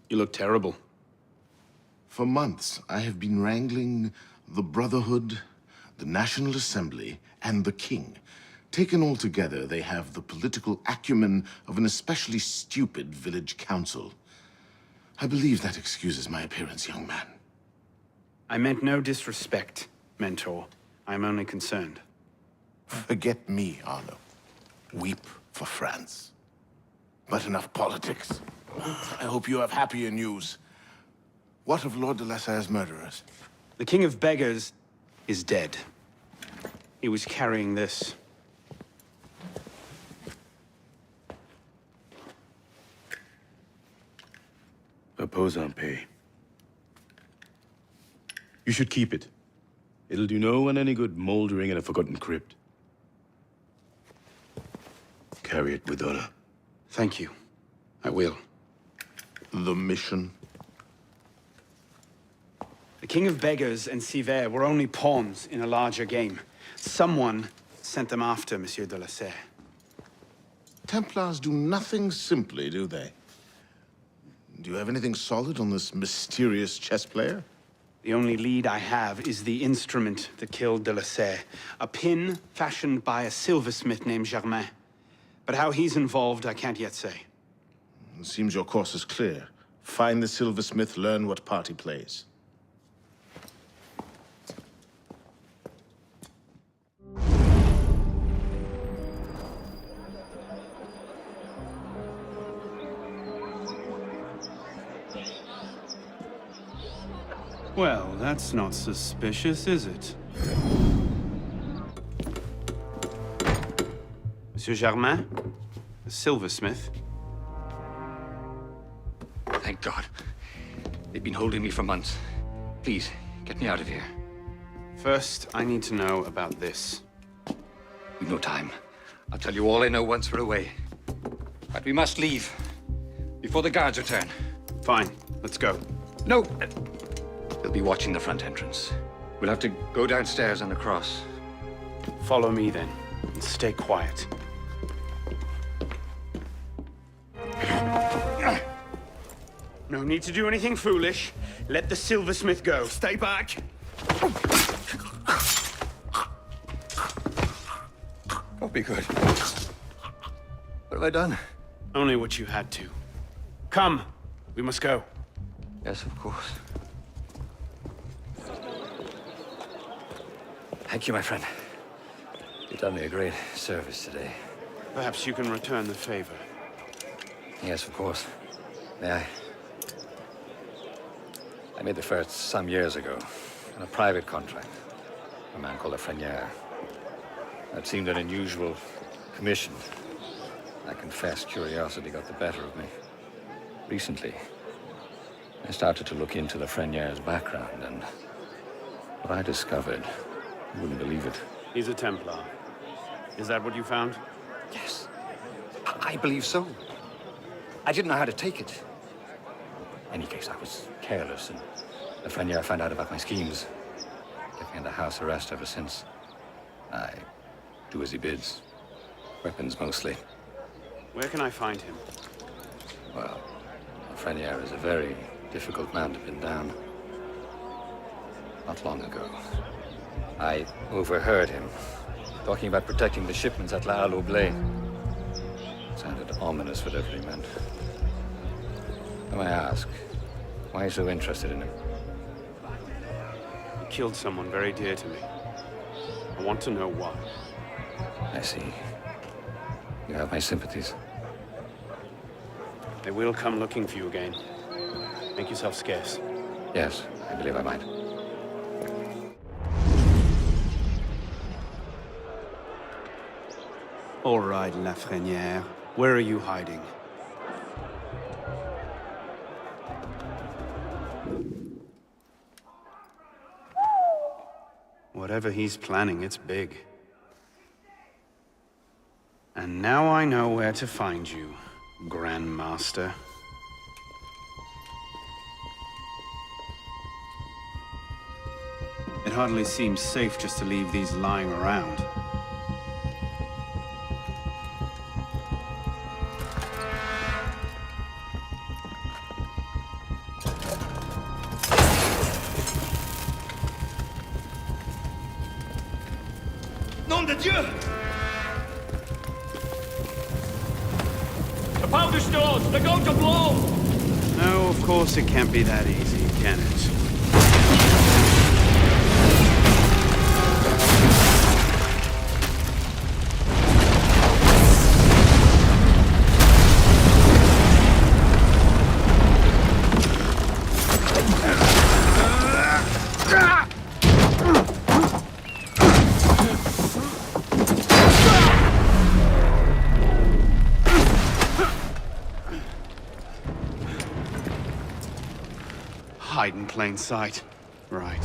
You look terrible. For months, I have been wrangling the Brotherhood, the National Assembly, and the King. Taken all together, they have the political acumen of an especially stupid village council. I believe that excuses my appearance, young man. I meant no disrespect, Mentor. I'm only concerned. Forget me, Arno. Weep for France. But enough politics. I hope you have happier news. What of Lord de la Serre's murderers? The King of Beggars is dead. He was carrying this. A posant pay. You should keep it. It'll do no one any good moldering in a forgotten crypt. Carry it with honor. Thank you. I will. The mission? The King of Beggars and Sivert were only pawns in a larger game. Someone sent them after Monsieur de la Serre. Templars do nothing simply, do they? Do you have anything solid on this mysterious chess player? The only lead I have is the instrument that killed de la Serre. A pin fashioned by a silversmith named Germain. But how he's involved, I can't yet say. It seems your course is clear. Find the silversmith, learn what part he plays. Well, that's not suspicious, is it? Monsieur Germain? The silversmith? Thank God. They've been holding me for months. Please, get me out of here. First, I need to know about this. We've no time. I'll tell you all I know once we're away. But we must leave. Before the guards return. Fine. Let's go. No! They'll be watching the front entrance. We'll have to go downstairs and across. Follow me, then. And stay quiet. No need to do anything foolish. Let the silversmith go. Stay back. Don't be good. What have I done? Only what you had to. Come. We must go. Yes, of course. Thank you, my friend. You've done me a great service today. Perhaps you can return the favor. Yes, of course. May I? I made the first some years ago on a private contract. A man called a Frenier. That seemed an unusual commission. I confess curiosity got the better of me. Recently, I started to look into the Frenier's background, and what I discovered, you wouldn't believe it. He's a Templar. Is that what you found? Yes. I believe so. I didn't know how to take it. In any case, I was careless, and the Frenier found out about my schemes. Kept me under house arrest ever since. I do as he bids. Weapons, mostly. Where can I find him? Well, Frenier is a very difficult man to pin down. Not long ago, I overheard him talking about protecting the shipments at La Halle Blé. Sounded ominous, whatever he meant. Now I ask, why are you so interested in him? He killed someone very dear to me. I want to know why. I see. You have my sympathies. They will come looking for you again. Make yourself scarce. Yes, I believe I might. All right, La Frenière. Where are you hiding? Whatever he's planning, it's big. And now I know where to find you, Grand Master. It hardly seems safe just to leave these lying around. Nom de Dieu! The powder stores! They're going to blow! No, of course it can't be that easy, can it? Hide in plain sight. Right.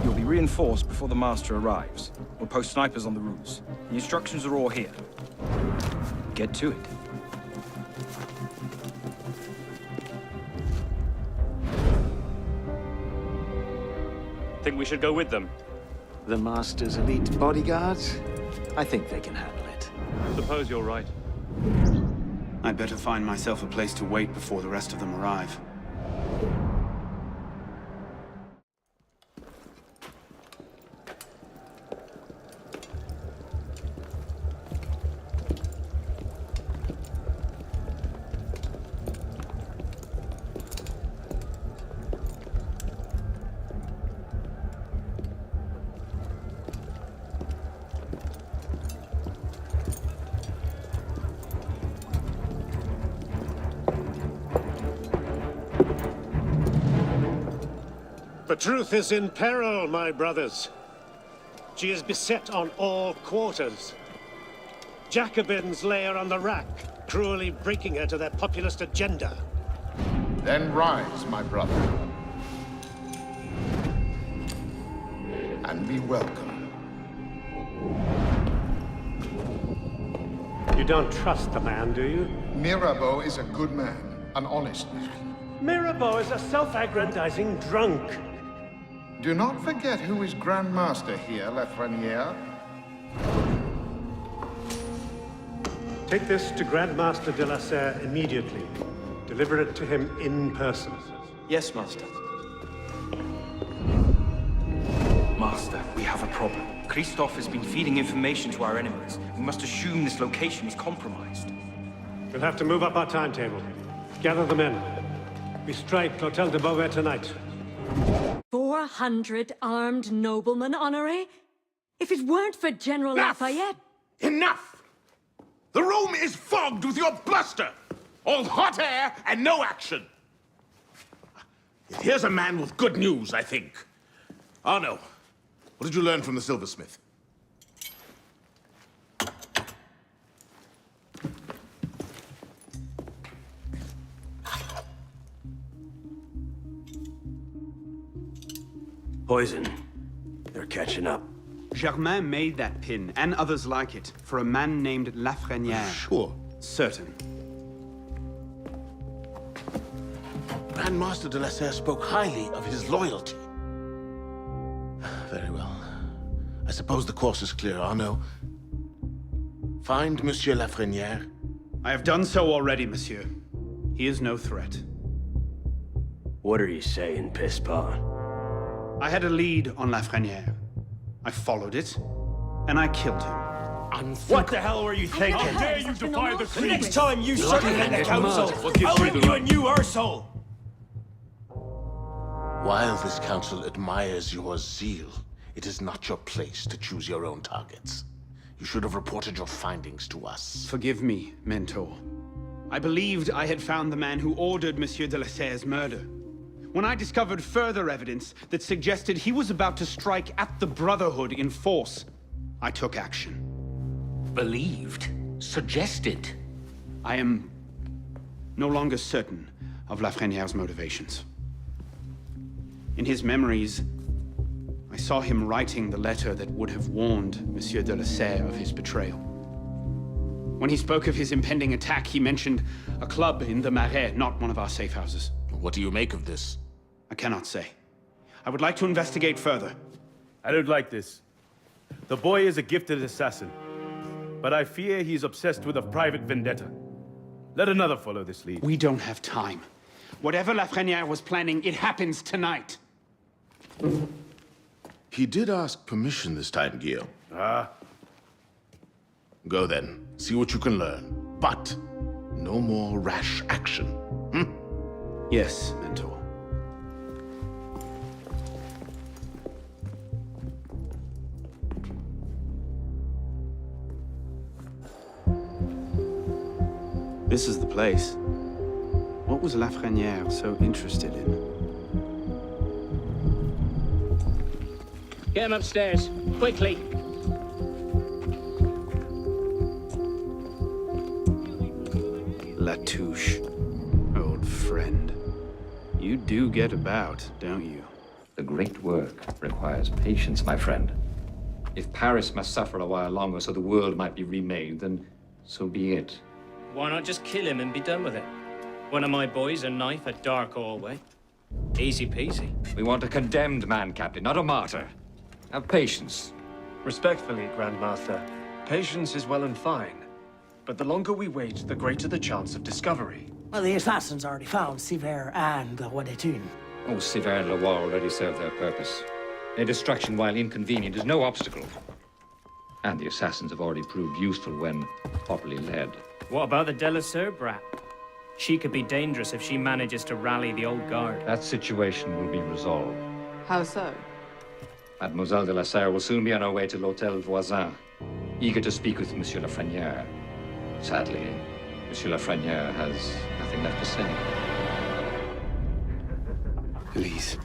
You'll be reinforced before the Master arrives. We'll post snipers on the roofs. The instructions are all here. Get to it. Think we should go with them? The Master's elite bodyguards? I think they can handle it. Suppose you're right. I'd better find myself a place to wait before the rest of them arrive. The truth is in peril, my brothers. She is beset on all quarters. Jacobins lay her on the rack, cruelly breaking her to their populist agenda. Then rise, my brother. And be welcome. You don't trust the man, do you? Mirabeau is a good man, an honest man. Mirabeau is a self-aggrandizing drunk. Do not forget who is Grand Master here, Lafreniere. Take this to Grand Master de la Serre immediately. Deliver it to him in person. Yes, Master. Master, we have a problem. Christophe has been feeding information to our enemies. We must assume this location is compromised. We'll have to move up our timetable. Gather the men. We strike L'Hôtel de Beauvais tonight. 400 armed noblemen, Honoré? If it weren't for General Lafayette... Enough! The room is fogged with your bluster! All hot air and no action! Here's a man with good news, I think. Arno, what did you learn from the silversmith? Poison. They're catching up. Germain made that pin, and others like it, for a man named Lafreniere. Sure. Certain. Grand Master de la Serre spoke highly of his loyalty. Very well. I suppose the course is clear, Arno. Find Monsieur Lafreniere. I have done so already, monsieur. He is no threat. What are you saying, Pisspah? I had a lead on Lafreniere. I followed it, and I killed him. What the hell were you thinking? How dare you defy the Queen? Next time you circumvent the council, I'll ring you a new arsehole! While this council admires your zeal, it is not your place to choose your own targets. You should have reported your findings to us. Forgive me, Mentor. I believed I had found the man who ordered Monsieur de la Serre's murder. When I discovered further evidence that suggested he was about to strike at the Brotherhood in force, I took action. Believed? Suggested? I am no longer certain of Lafreniere's motivations. In his memories, I saw him writing the letter that would have warned Monsieur de la Serre of his betrayal. When he spoke of his impending attack, he mentioned a club in the Marais, not one of our safe houses. What do you make of this? I cannot say. I would like to investigate further. I don't like this. The boy is a gifted assassin, but I fear he's obsessed with a private vendetta. Let another follow this lead. We don't have time. Whatever Lafreniere was planning, it happens tonight. He did ask permission this time, Guillaume. Ah. Go then. See what you can learn. But no more rash action. Yes, Mentor. This is the place. What was Lafreniere so interested in? Get him upstairs, quickly. Latouche, old friend. You do get about, don't you? The great work requires patience, my friend. If Paris must suffer a while longer so the world might be remade, then so be it. Why not just kill him and be done with it? One of my boys, a knife, a dark hallway. Easy peasy. We want a condemned man, Captain, not a martyr. Have patience. Respectfully, Grandmaster, patience is well and fine. But the longer we wait, the greater the chance of discovery. Well, the assassins already found Siver and the Wadetun. Oh, Siver and Leroy already served their purpose. Their destruction, while inconvenient, is no obstacle. And the assassins have already proved useful when properly led. What about the De La Serre brat? She could be dangerous if she manages to rally the old guard. That situation will be resolved. How so? Mademoiselle de la Serre will soon be on her way to l'Hôtel Voisin, eager to speak with Monsieur Lafreniere. Sadly, Monsieur Lafreniere has nothing left to say. Please.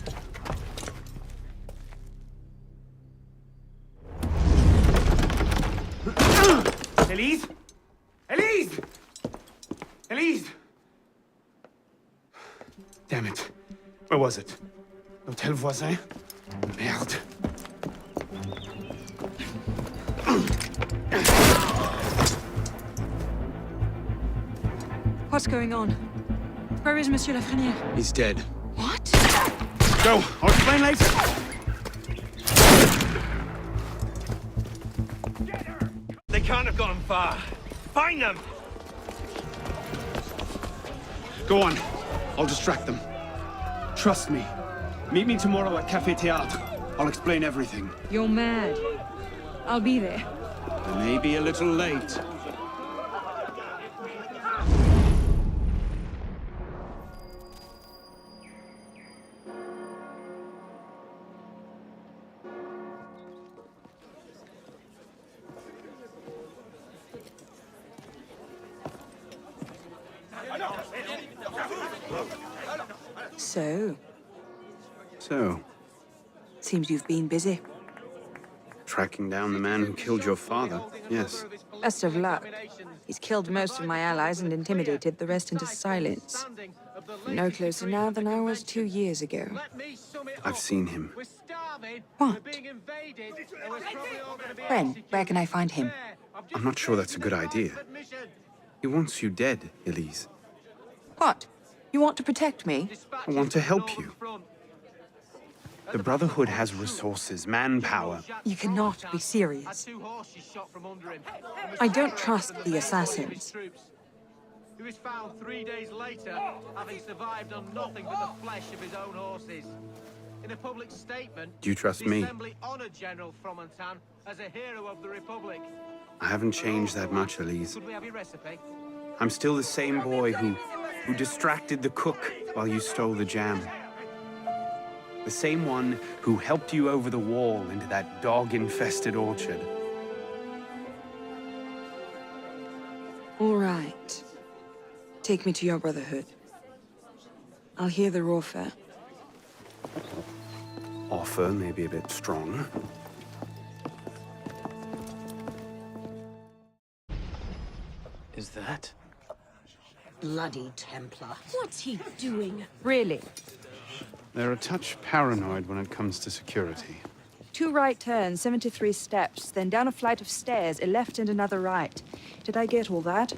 Elise? Elise! Elise! Damn it. Where was it? L'Hôtel Voisin? Merde. What's going on? Where is Monsieur Lafreniere? He's dead. What? Go! I'll explain later! They can't have gone far. Find them! Go on. I'll distract them. Trust me. Meet me tomorrow at Café Théâtre. I'll explain everything. You're mad. I'll be there. I may be a little late. So, seems you've been busy. Tracking down the man who killed your father, yes. Best of luck. He's killed most of my allies and intimidated the rest into silence. No closer now than I was 2 years ago. I've seen him. What? When? Where can I find him? I'm not sure that's a good idea. He wants you dead, Elise. What? You want to protect me? I want to help you. The Brotherhood has resources, manpower. You cannot be serious. I don't trust the assassins. Who was found 3 days later, having survived on nothing but the flesh of his own horses. In a public statement, Do you trust the me? Assembly honored General Fromentin as a hero of the Republic. I haven't changed that much, Elise. Could we have your recipe? I'm still the same boy who distracted the cook while you stole the jam. The same one who helped you over the wall into that dog-infested orchard. All right. Take me to your Brotherhood. I'll hear their offer. Offer may be a bit strong. Is that? Bloody Templar. What's he doing? Really? They're a touch paranoid when it comes to security. 2 right turns, 73 steps, then down a flight of stairs, a left and another right. Did I get all that?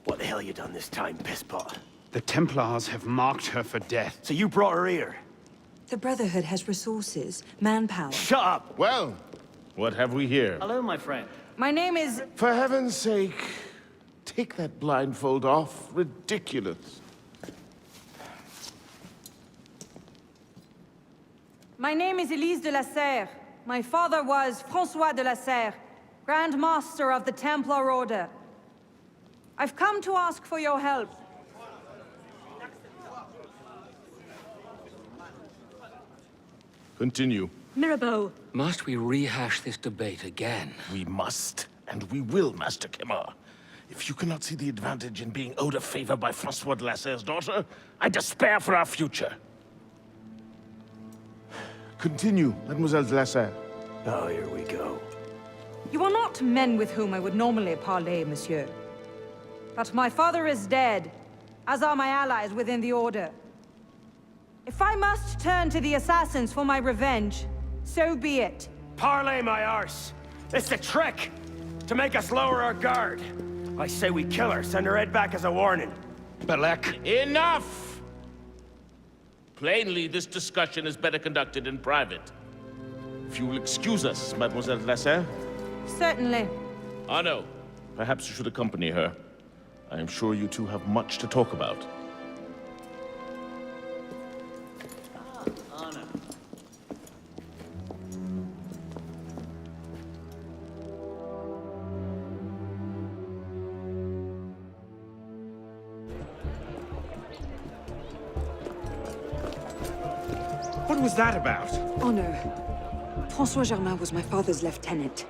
What the hell you done this time, pisspot? The Templars have marked her for death. So you brought her here? The Brotherhood has resources, manpower. Shut up! Well, what have we here? Hello, my friend. My name is... For heaven's sake, take that blindfold off. Ridiculous. My name is Elise de la Serre. My father was François de la Serre, Grand Master of the Templar Order. I've come to ask for your help. Continue. Mirabeau. Must we rehash this debate again? We must, and we will, Master Kemar. If you cannot see the advantage in being owed a favor by François de la Serre's daughter, I despair for our future. Continue, Mademoiselle de la Serre. Oh, here we go. You are not men with whom I would normally parley, monsieur. But my father is dead, as are my allies within the Order. If I must turn to the assassins for my revenge, so be it. Parley, my arse! It's a trick! To make us lower our guard. I say we kill her, send her head back as a warning. Belek. Enough! Plainly, this discussion is better conducted in private. If you will excuse us, Mademoiselle de la Serre. Certainly. Arno, perhaps you should accompany her. I am sure you two have much to talk about. What was that about? Oh no. François Germain was my father's lieutenant.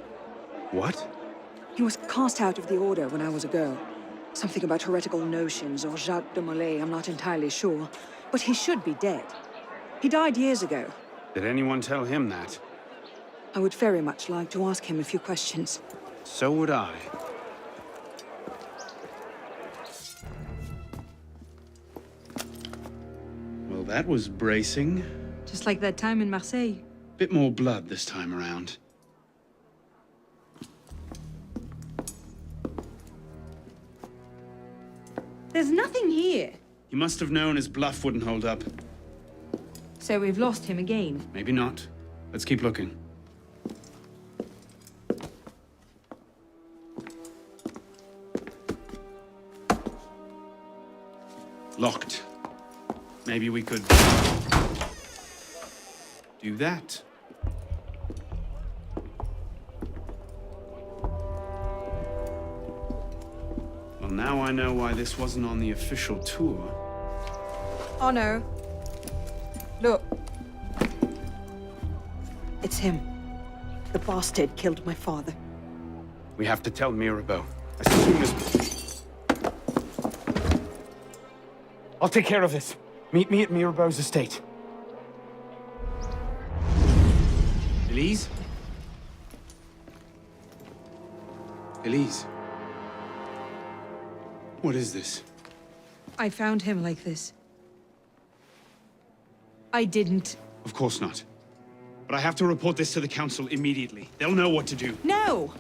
What? He was cast out of the Order when I was a girl. Something about heretical notions or Jacques de Molay, I'm not entirely sure. But he should be dead. He died years ago. Did anyone tell him that? I would very much like to ask him a few questions. So would I. Well, that was bracing. Just like that time in Marseille. Bit more blood this time around. There's nothing here. He must have known his bluff wouldn't hold up. So we've lost him again. Maybe not. Let's keep looking. Locked. Maybe we could do that. Well, now I know why this wasn't on the official tour. Oh no. Look. It's him. The bastard killed my father. We have to tell Mirabeau as soon as... I'll take care of this. Meet me at Mirabeau's estate. Elise? Elise? What is this? I found him like this. I didn't. Of course not. But I have to report this to the council immediately. They'll know what to do. No!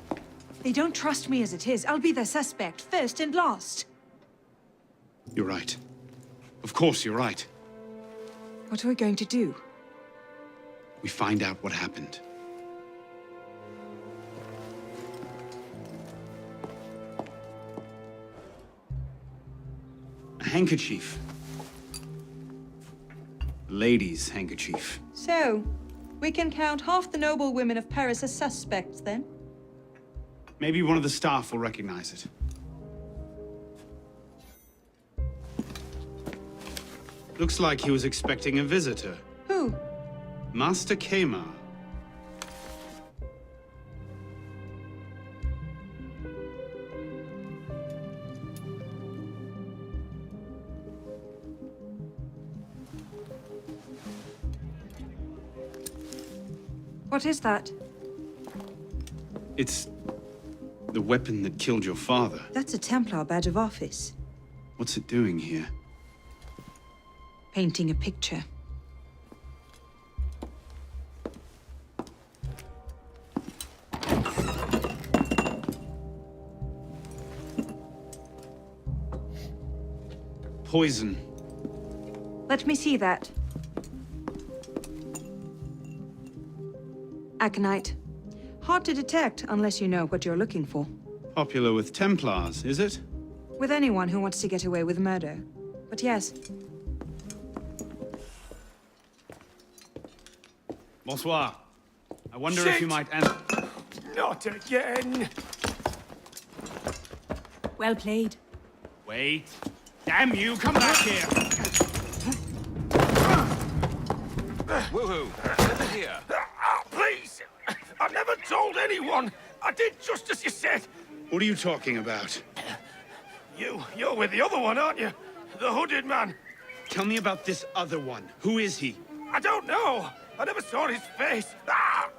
They don't trust me as it is. I'll be their suspect, first and last. You're right. Of course you're right. What are we going to do? We find out what happened. A handkerchief. A lady's handkerchief. So, we can count half the noble women of Paris as suspects, then? Maybe one of the staff will recognize it. Looks like he was expecting a visitor. Who? Master Kemar. What is that? It's the weapon that killed your father. That's a Templar badge of office. What's it doing here? Painting a picture. Poison. Let me see that. Aconite. Hard to detect unless you know what you're looking for. Popular with Templars, is it? With anyone who wants to get away with murder. But yes. Bonsoir. I wonder if you might answer. Not again! Well played. Wait. Damn you, come back here! Woohoo! Over here. Please! I never told anyone! I did just as you said! What are you talking about? You're with the other one, aren't you? The hooded man. Tell me about this other one. Who is he? I don't know. I never saw his face. Ah!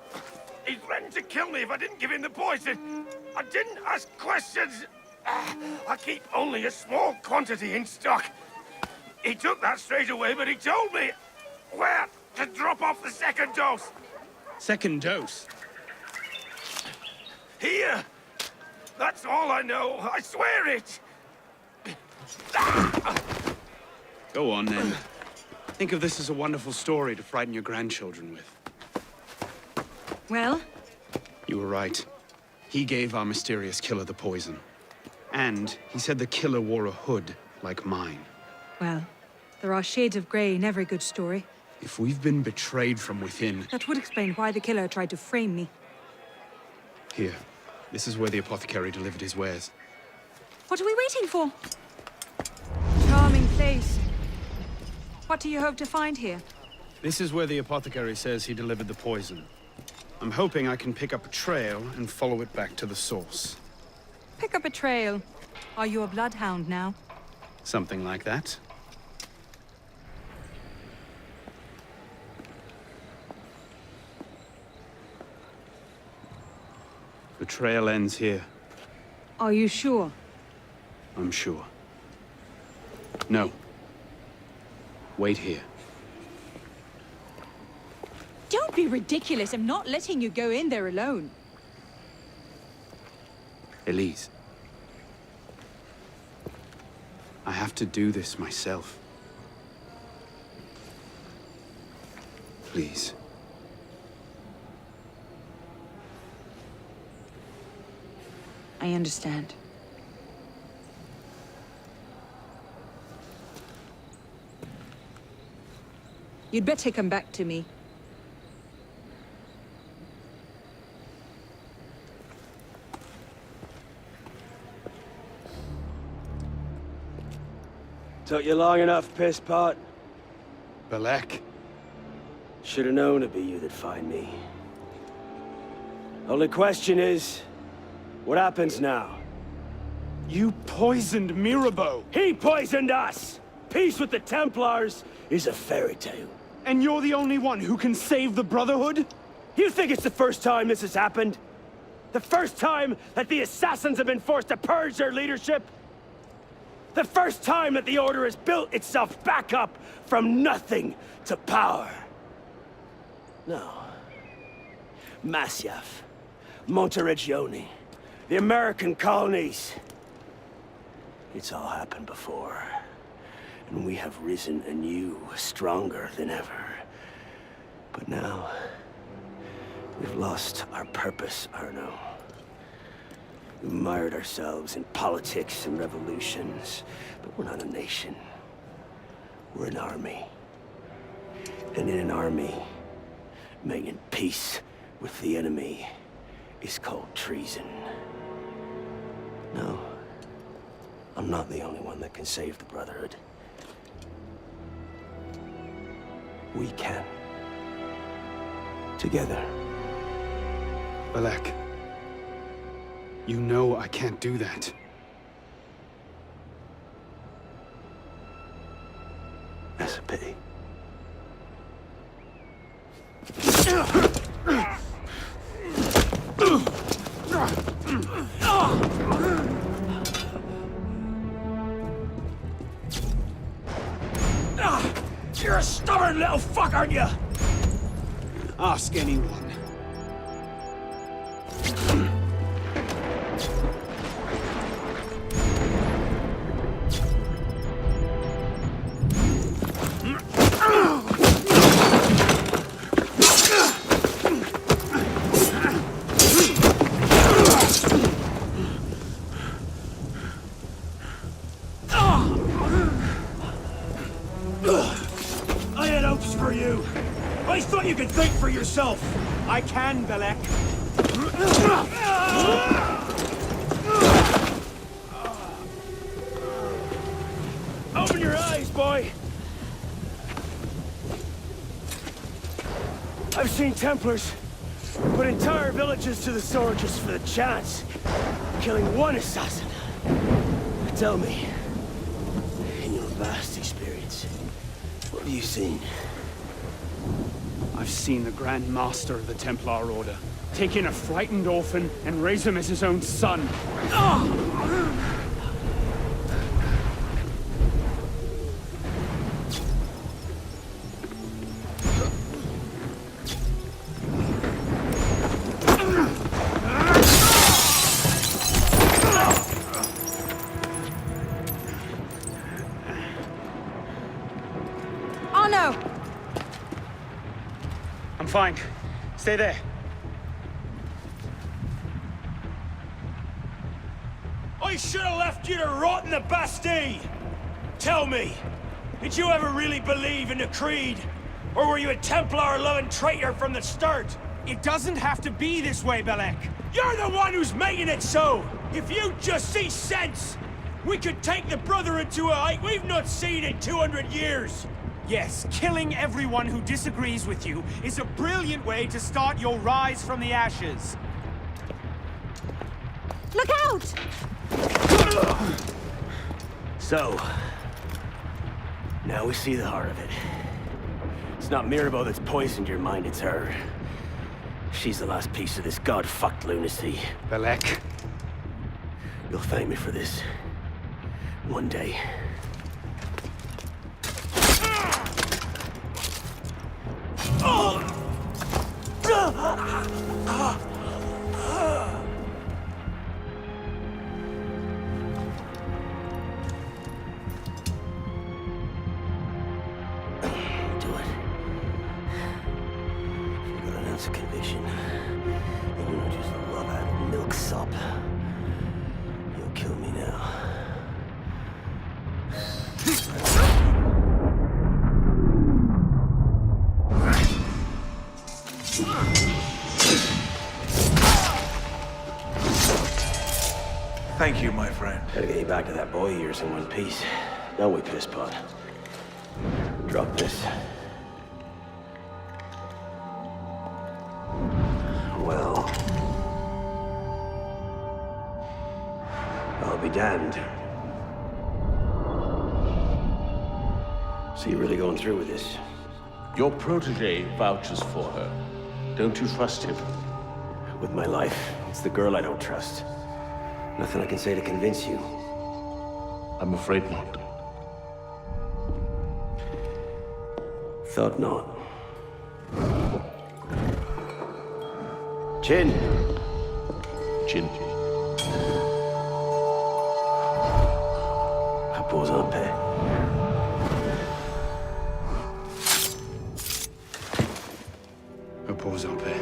He threatened to kill me if I didn't give him the poison. I didn't ask questions. Ah, I keep only a small quantity in stock. He took that straight away, but he told me where to drop off the second dose. Second dose? Here. That's all I know. I swear it. Go on, then. Think of this as a wonderful story to frighten your grandchildren with. Well? You were right. He gave our mysterious killer the poison. And he said the killer wore a hood like mine. Well, there are shades of grey in every good story. If we've been betrayed from within... That would explain why the killer tried to frame me. Here. This is where the apothecary delivered his wares. What are we waiting for? Charming place. What do you hope to find here? This is where the apothecary says he delivered the poison. I'm hoping I can pick up a trail and follow it back to the source. Pick up a trail. Are you a bloodhound now? Something like that. The trail ends here. Are you sure? I'm sure. No. Wait here. Don't be ridiculous. I'm not letting you go in there alone. Elise. I have to do this myself. Please. I understand. You'd better come back to me. Took you long enough, piss pot. Belek. Should have known it'd be you that'd find me. Only question is, what happens now? You poisoned Mirabeau! He poisoned us! Peace with the Templars is a fairy tale. And you're the only one who can save the Brotherhood? You think it's the first time this has happened? The first time that the Assassins have been forced to purge their leadership? The first time that the Order has built itself back up from nothing to power? No. Masyaf, Monteregione, the American colonies. It's all happened before. And we have risen anew, stronger than ever. But now, we've lost our purpose, Arno. We mired ourselves in politics and revolutions, but we're not a nation. We're an army. And in an army, making peace with the enemy is called treason. No, I'm not the only one that can save the Brotherhood. We can. Together. Belek. You know I can't do that. That's a pity. You're a stubborn little fuck, aren't you? Ask anyone. I had hopes for you. I thought you could think for yourself. I can, Belek. Open your eyes, boy. I've seen Templars put entire villages to the sword just for the chance of killing one assassin. Tell me, in your vast experience, what have you seen? I've seen the Grand Master of the Templar Order take in a frightened orphan and raise him as his own son. Oh no! I'm fine. Stay there. I should have left you to rot in the Bastille! Tell me, did you ever really believe in the Creed? Or were you a Templar-loving traitor from the start? It doesn't have to be this way, Belek. You're the one who's making it so! If you just see sense, we could take the Brotherhood to a height we've not seen in 200 years! Yes, killing everyone who disagrees with you is a brilliant way to start your rise from the ashes. Look out! So, now we see the heart of it. It's not Mirabeau that's poisoned your mind, it's her. She's the last piece of this god-fucked lunacy. Belek. You'll thank me for this. One day. A conviction. And you're not just a love-addled milksop. You'll kill me now. Thank you, my friend. Gotta get you back to that boy of yours in one piece. Don't we, pisspot? Drop this. Well, I'll be damned. So you're really going through with this? Your protege vouches for her. Don't you trust him? With my life. It's the girl I don't trust. Nothing I can say to convince you. I'm afraid not. Thought not. Chin. Chin. Repose en paix. Repose en paix.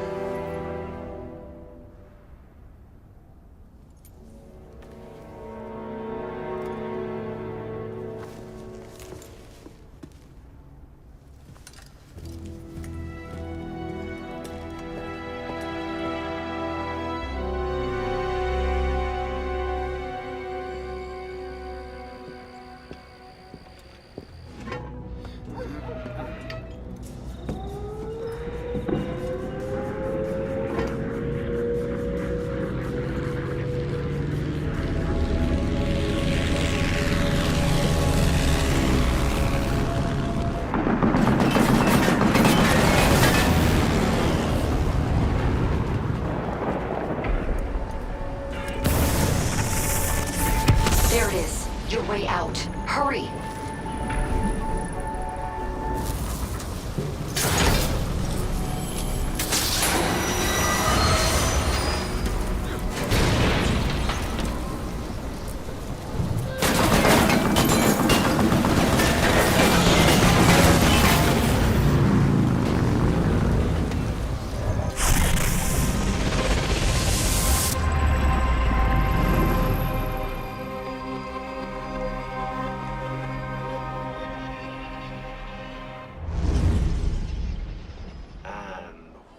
There it is. Your way out. Hurry!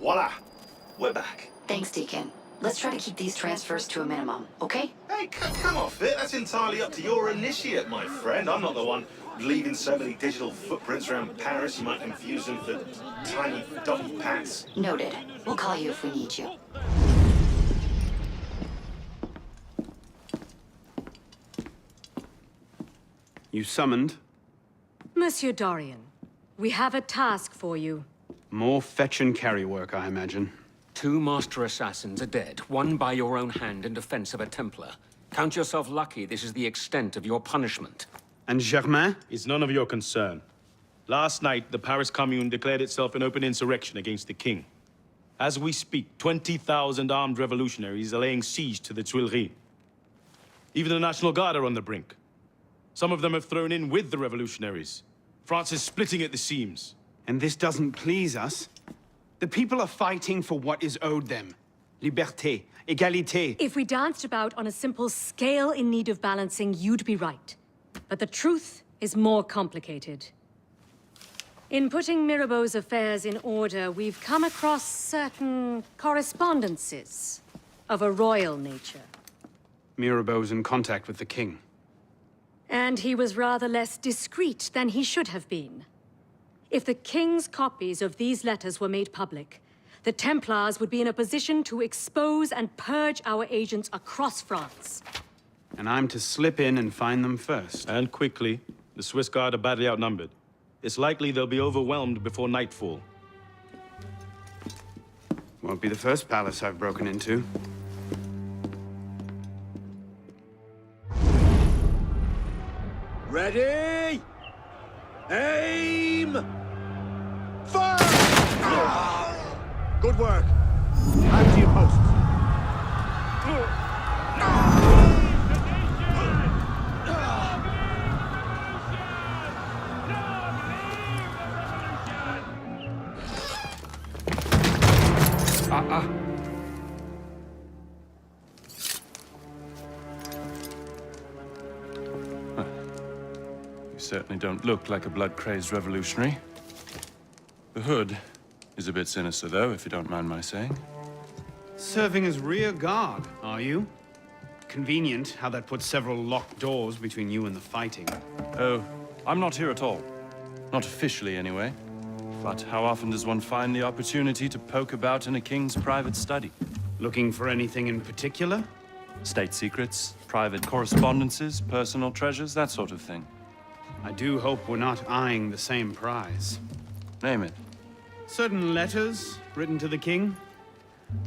Voila! We're back. Thanks, Deacon. Let's try to keep these transfers to a minimum, okay? Hey, come off it. That's entirely up to your initiate, my friend. I'm not the one leaving so many digital footprints around Paris you might confuse them for tiny doggy pats. Noted. We'll call you if we need you. You summoned? Monsieur Dorian, we have a task for you. More fetch and carry work, I imagine. 2 master assassins are dead, one by your own hand in defense of a Templar. Count yourself lucky this is the extent of your punishment. And Germain? It's none of your concern. Last night, the Paris Commune declared itself an open insurrection against the king. As we speak, 20,000 armed revolutionaries are laying siege to the Tuileries. Even the National Guard are on the brink. Some of them have thrown in with the revolutionaries. France is splitting at the seams. And this doesn't please us? The people are fighting for what is owed them. Liberté, égalité. If we danced about on a simple scale in need of balancing, you'd be right. But the truth is more complicated. In putting Mirabeau's affairs in order, we've come across certain correspondences of a royal nature. Mirabeau's in contact with the king. And he was rather less discreet than he should have been. If the king's copies of these letters were made public, the Templars would be in a position to expose and purge our agents across France. And I'm to slip in and find them first. And quickly. The Swiss Guard are badly outnumbered. It's likely they'll be overwhelmed before nightfall. Won't be the first palace I've broken into. Ready? Aim! Fire! Good work. Back to your posts. You certainly don't look like a blood-crazed revolutionary. The hood is a bit sinister, though, if you don't mind my saying. Serving as rear guard, are you? Convenient how that puts several locked doors between you and the fighting. Oh, I'm not here at all. Not officially, anyway. But how often does one find the opportunity to poke about in a king's private study? Looking for anything in particular? State secrets, private correspondences, personal treasures, that sort of thing. I do hope we're not eyeing the same prize. Name it. Certain letters written to the king,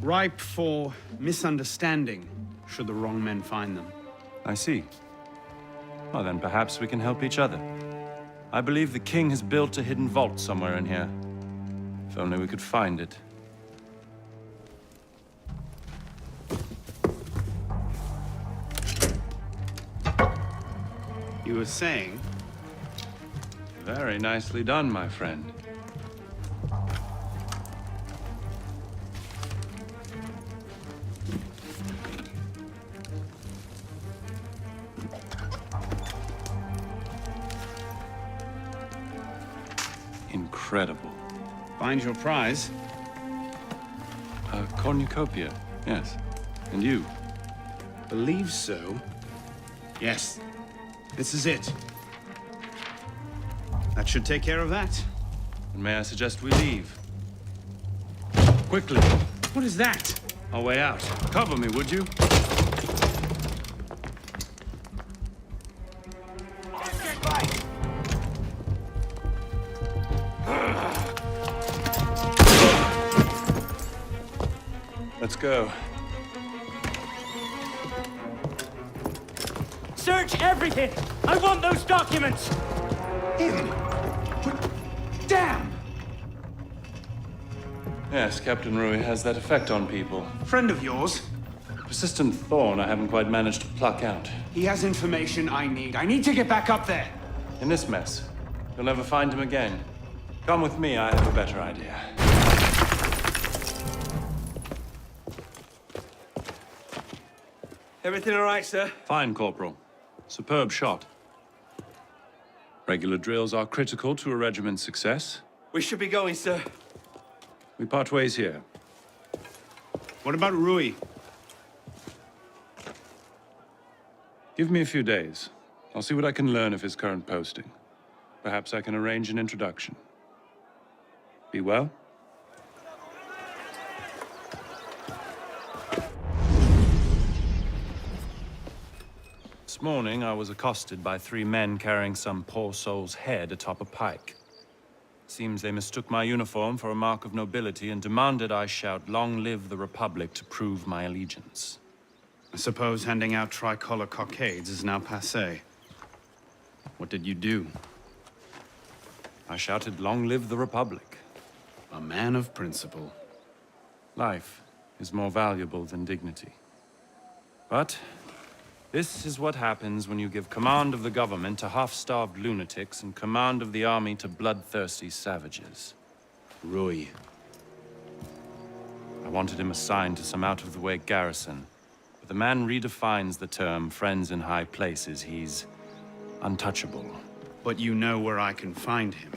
ripe for misunderstanding, should the wrong men find them. I see. Well, then perhaps we can help each other. I believe the king has built a hidden vault somewhere in here. If only we could find it. You were saying? Very nicely done, my friend. Incredible. Find your prize? A cornucopia, yes. And you? Believe so. Yes. This is it. That should take care of that. And may I suggest we leave? Quickly. What is that? Our way out. Cover me, would you? Let's go. Search everything! I want those documents! Him? Damn! Yes, Captain Rui has that effect on people. Friend of yours? Persistent thorn I haven't quite managed to pluck out. He has information I need. I need to get back up there. In this mess, you'll never find him again. Come with me, I have a better idea. Everything all right, sir? Fine, Corporal. Superb shot. Regular drills are critical to a regiment's success. We should be going, sir. We part ways here. What about Rui? Give me a few days. I'll see what I can learn of his current posting. Perhaps I can arrange an introduction. Be well. This morning, I was accosted by 3 men carrying some poor soul's head atop a pike. Seems they mistook my uniform for a mark of nobility and demanded I shout, "Long live the Republic," to prove my allegiance. I suppose handing out tricolor cockades is now passé. What did you do? I shouted, "Long live the Republic." A man of principle. Life is more valuable than dignity. But this is what happens when you give command of the government to half-starved lunatics and command of the army to bloodthirsty savages. Rui. I wanted him assigned to some out-of-the-way garrison, but the man redefines the term friends in high places. He's untouchable. But you know where I can find him.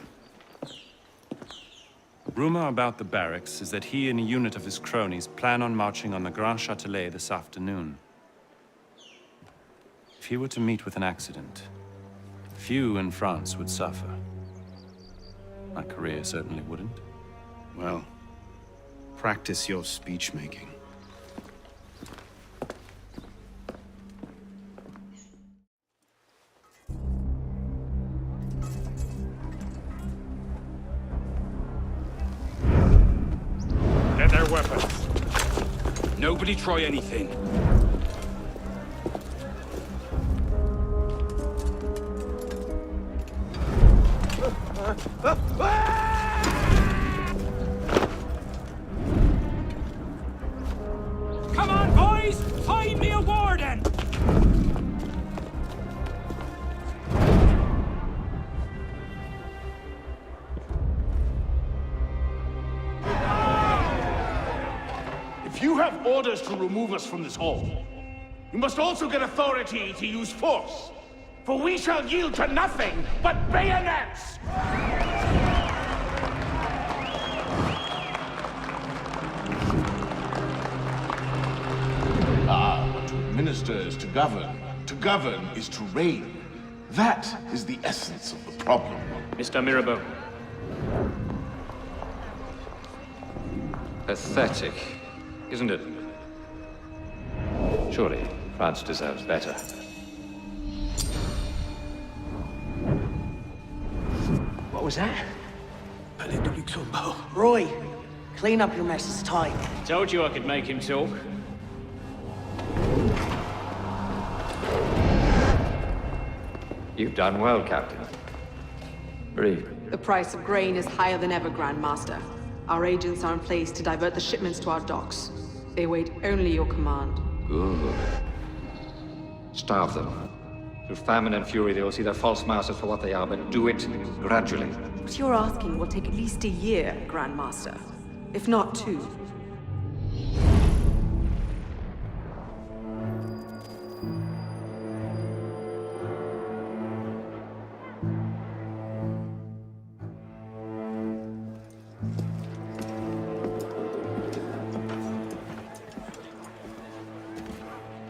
Rumor about the barracks is that he and a unit of his cronies plan on marching on the Grand Châtelet this afternoon. If he were to meet with an accident, few in France would suffer. My career certainly wouldn't. Well, practice your speech-making. Get their weapons. Nobody try anything. Come on, boys! Find me a warden! If you have orders to remove us from this hall, you must also get authority to use force. For we shall yield to nothing but bayonets! But to administer is to govern. To govern is to reign. That is the essence of the problem. Mr. Mirabeau. Pathetic, isn't it? Surely France deserves better. What was that? Palais de Luxembourg. Roy, clean up your mess. It's time. Told you I could make him talk. You've done well, Captain. Breathe. The price of grain is higher than ever, Grand Master. Our agents are in place to divert the shipments to our docks. They await only your command. Good. Starve them. Through famine and fury, they will see their false masters for what they are, but do it gradually. What you're asking will take at least a year, Grand Master. If not 2.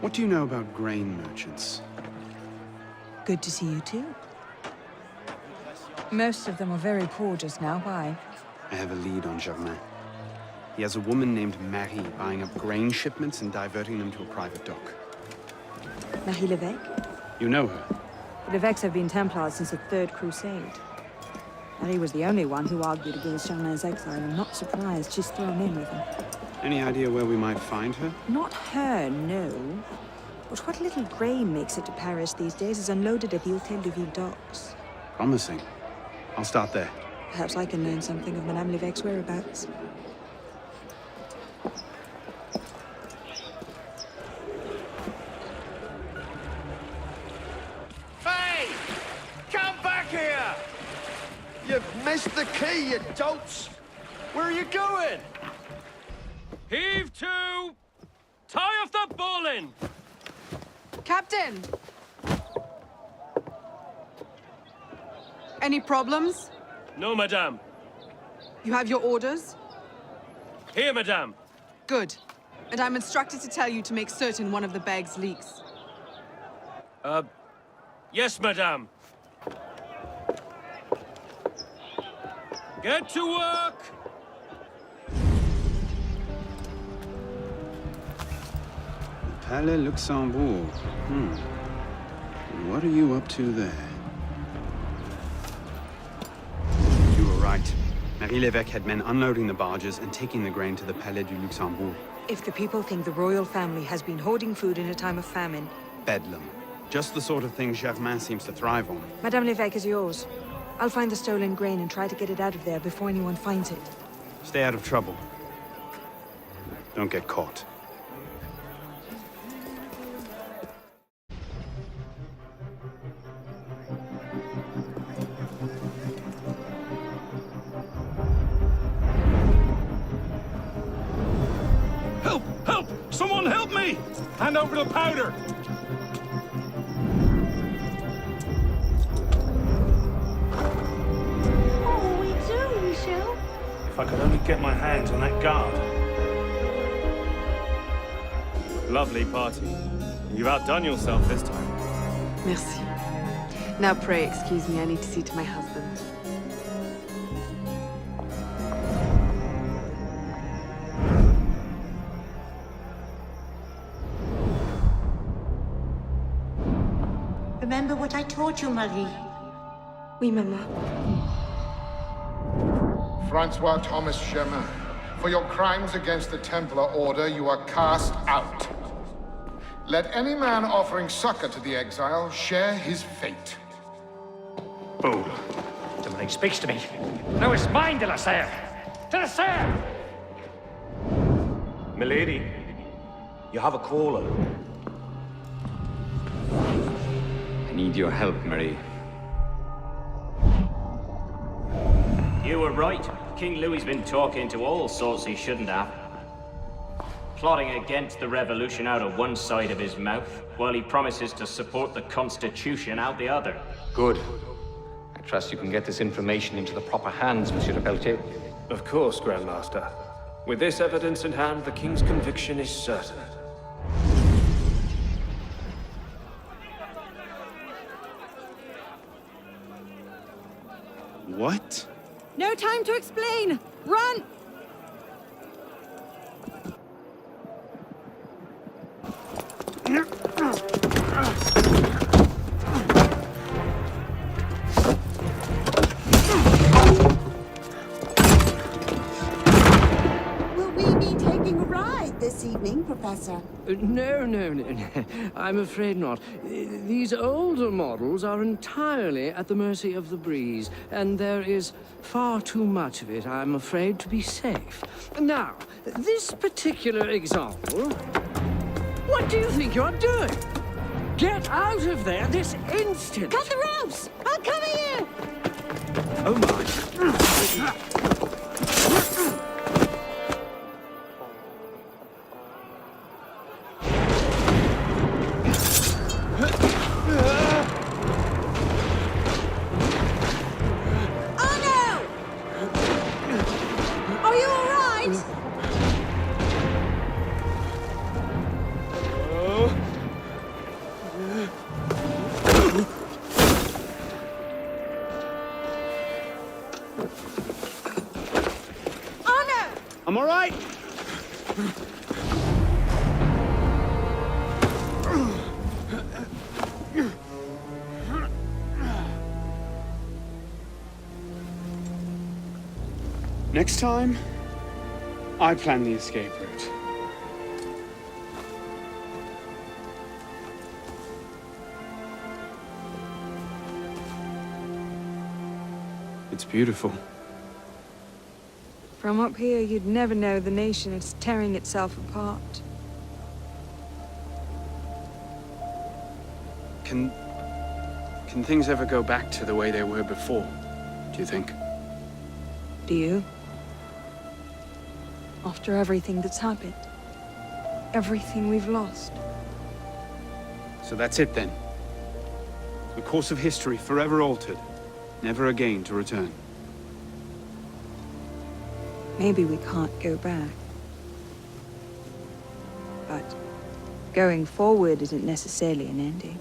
What do you know about grain merchants? Good to see you too. Most of them are very poor just now. Why? I have a lead on Germain. He has a woman named Marie buying up grain shipments and diverting them to a private dock. Marie Levesque? You know her? The Levesques have been Templars since the Third Crusade. Marie was the only one who argued against Germain's exile. I'm not surprised she's thrown in with him. Any idea where we might find her? Not her, no. But what little grain makes it to Paris these days is unloaded at the Hôtel de Ville docks. Promising. I'll start there. Perhaps I can learn something of Madame Levesque's whereabouts. Hey! Come back here! You've missed the key, you dolts! Where are you going? Heave to! Tie off the bowline! Captain! Any problems? No, madame. You have your orders? Here, madame. Good. And I'm instructed to tell you to make certain one of the bags leaks. Yes, madame. Get to work! Palais Luxembourg. What are you up to there? You were right. Marie Levesque had men unloading the barges and taking the grain to the Palais du Luxembourg. If the people think the royal family has been hoarding food in a time of famine... Bedlam. Just the sort of thing Germain seems to thrive on. Madame Levesque is yours. I'll find the stolen grain and try to get it out of there before anyone finds it. Stay out of trouble. Don't get caught. Help! Help! Someone help me! Hand over the powder! What will we do, Michel? If I could only get my hands on that guard. Lovely party. You've outdone yourself this time. Merci. Now pray excuse me, I need to see to my husband. Remember what I taught you, Marie? Oui, Mama. Francois Thomas Germain, For your crimes against the Templar Order, you are cast out. Let any man offering succor to the exile share his fate. Fool. Somebody speaks to me. No, it's mine, de la Serre. De la Serre! Milady, you have a caller. I need your help, Marie. You were right. King Louis's been talking to all sorts he shouldn't have. Plotting against the revolution out of one side of his mouth, while he promises to support the Constitution out the other. Good. I trust you can get this information into the proper hands, Monsieur de Pelletier. Of course, Grandmaster. With this evidence in hand, the King's conviction is certain. What? No time to explain! Run! Will we be taking a ride this evening, Professor? No. I'm afraid not. These older models are entirely at the mercy of the breeze, and there is far too much of it, I'm afraid, to be safe. Now, this particular example... What do you think you're doing? Get out of there this instant! Cut the ropes! I'll cover you! Oh my. Are you all right? I'm all right. Next time, I plan the escape route. It's beautiful. From up here, you'd never know the nation is tearing itself apart. Can things ever go back to the way they were before, do you think? Do you? After everything that's happened. Everything we've lost. So that's it then. The course of history forever altered, never again to return. Maybe we can't go back. But going forward isn't necessarily an ending.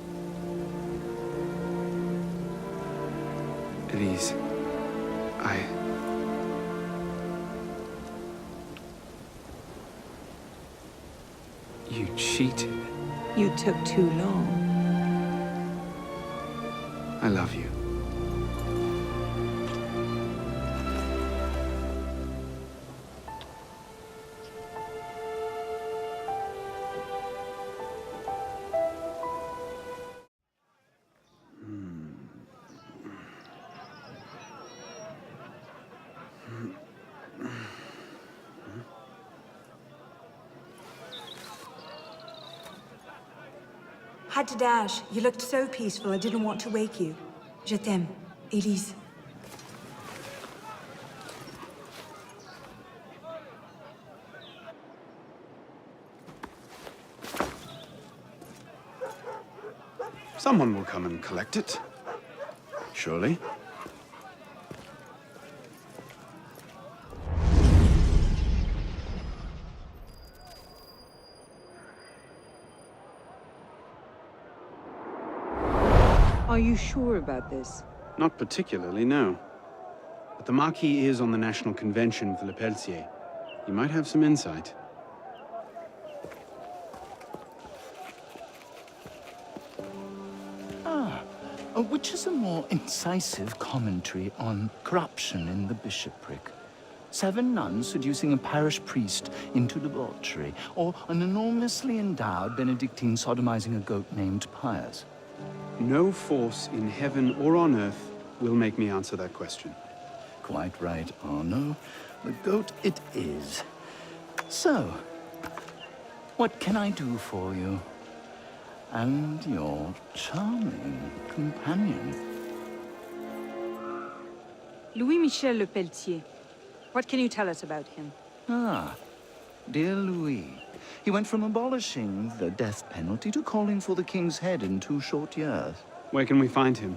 Elise, You cheated. You took too long. I love you. Had to dash. You looked so peaceful, I didn't want to wake you. Je t'aime, Elise. Someone will come and collect it. Surely. Are you sure about this? Not particularly, no. But the Marquis is on the National Convention with Le Pelletier. He might have some insight. Which is a more incisive commentary on corruption in the bishopric. 7 nuns seducing a parish priest into debauchery, or an enormously endowed Benedictine sodomizing a goat named Pius? No force in heaven or on earth will make me answer that question. Quite right, Arno. The goat it is. So, what can I do for you? And your charming companion. Louis-Michel Le Pelletier. What can you tell us about him? Ah, dear Louis. He went from abolishing the death penalty to calling for the king's head in 2 short years. Where can we find him?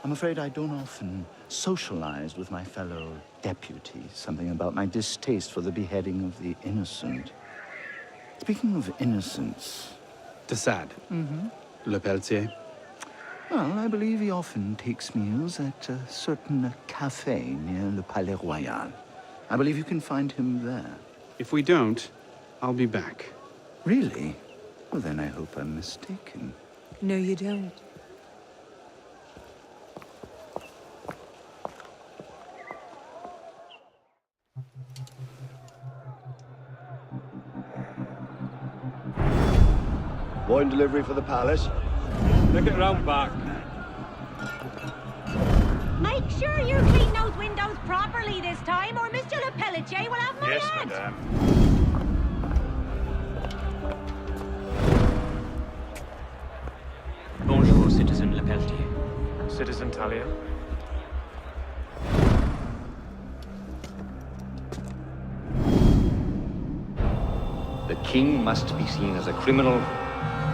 I'm afraid I don't often socialize with my fellow deputies. Something about my distaste for the beheading of the innocent. Speaking of innocence... De Sade. Le Pelletier. Well, I believe he often takes meals at a certain cafe near Le Palais Royal. I believe you can find him there. If we don't, I'll be back. Really? Well, then I hope I'm mistaken. No, you don't. Wine delivery for the palace. Take it round back. Make sure you clean those windows properly this time, or Mr. Le Pelletier will have my head. Madame. Bonjour, Citizen Le Pelletier. Citizen Talia. The king must be seen as a criminal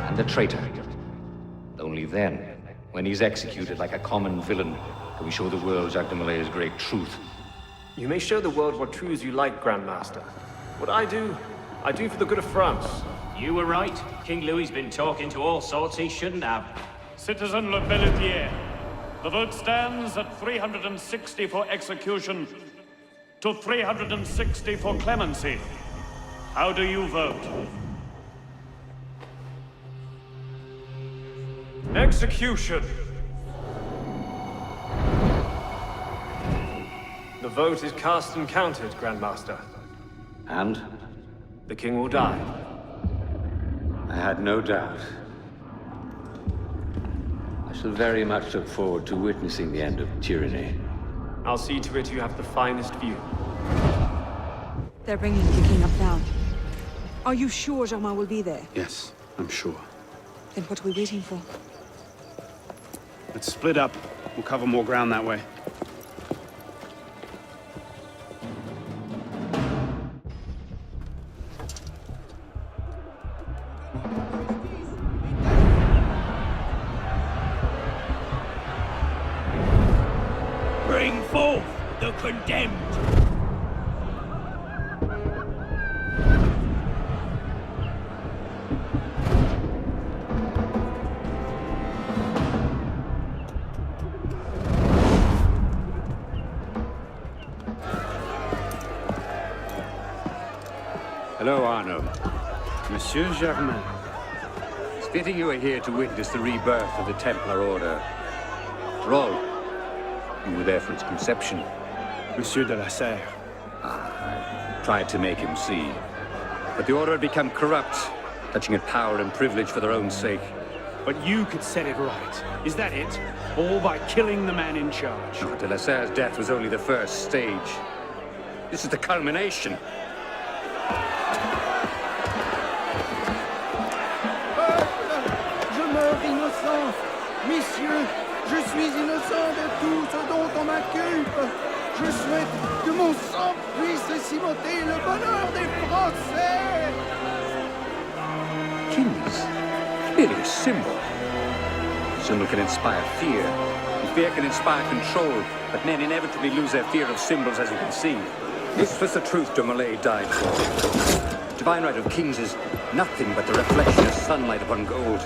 and a traitor. Only then, when he's executed like a common villain, can we show the world Jacques de Malay's great truth. You may show the world what truths you like, Grandmaster. What I do for the good of France. You were right. King Louis's been talking to all sorts he shouldn't have. Citizen Le Pelletier, the vote stands at 360 for execution to 360 for clemency. How do you vote? Execution! The vote is cast and counted, Grandmaster. And? The king will die. I had no doubt. I shall very much look forward to witnessing the end of tyranny. I'll see to it you have the finest view. They're bringing the king up now. Are you sure Germain will be there? Yes, I'm sure. Then what are we waiting for? Let's split up. We'll cover more ground that way. Bring forth the condemned! Hello, Arno. Monsieur Germain. It's fitting you are here to witness the rebirth of the Templar Order. After all, you were there for its conception. Monsieur de la Serre. I tried to make him see. But the Order had become corrupt, touching at power and privilege for their own sake. But you could set it right. Is that it? All by killing the man in charge? No, de la Serre's death was only the first stage. This is the culmination. Je meurs innocent. Messieurs, je suis innocent de tout ce dont on m'inculpe. Je souhaite que mon sang puisse cimenter le bonheur des Français. Kings, clearly a symbol. A symbol can inspire fear, and fear can inspire control, but men inevitably lose their fear of symbols, as you can see. This was the truth de Molay died for. Divine right of kings is nothing but the reflection of sunlight upon gold.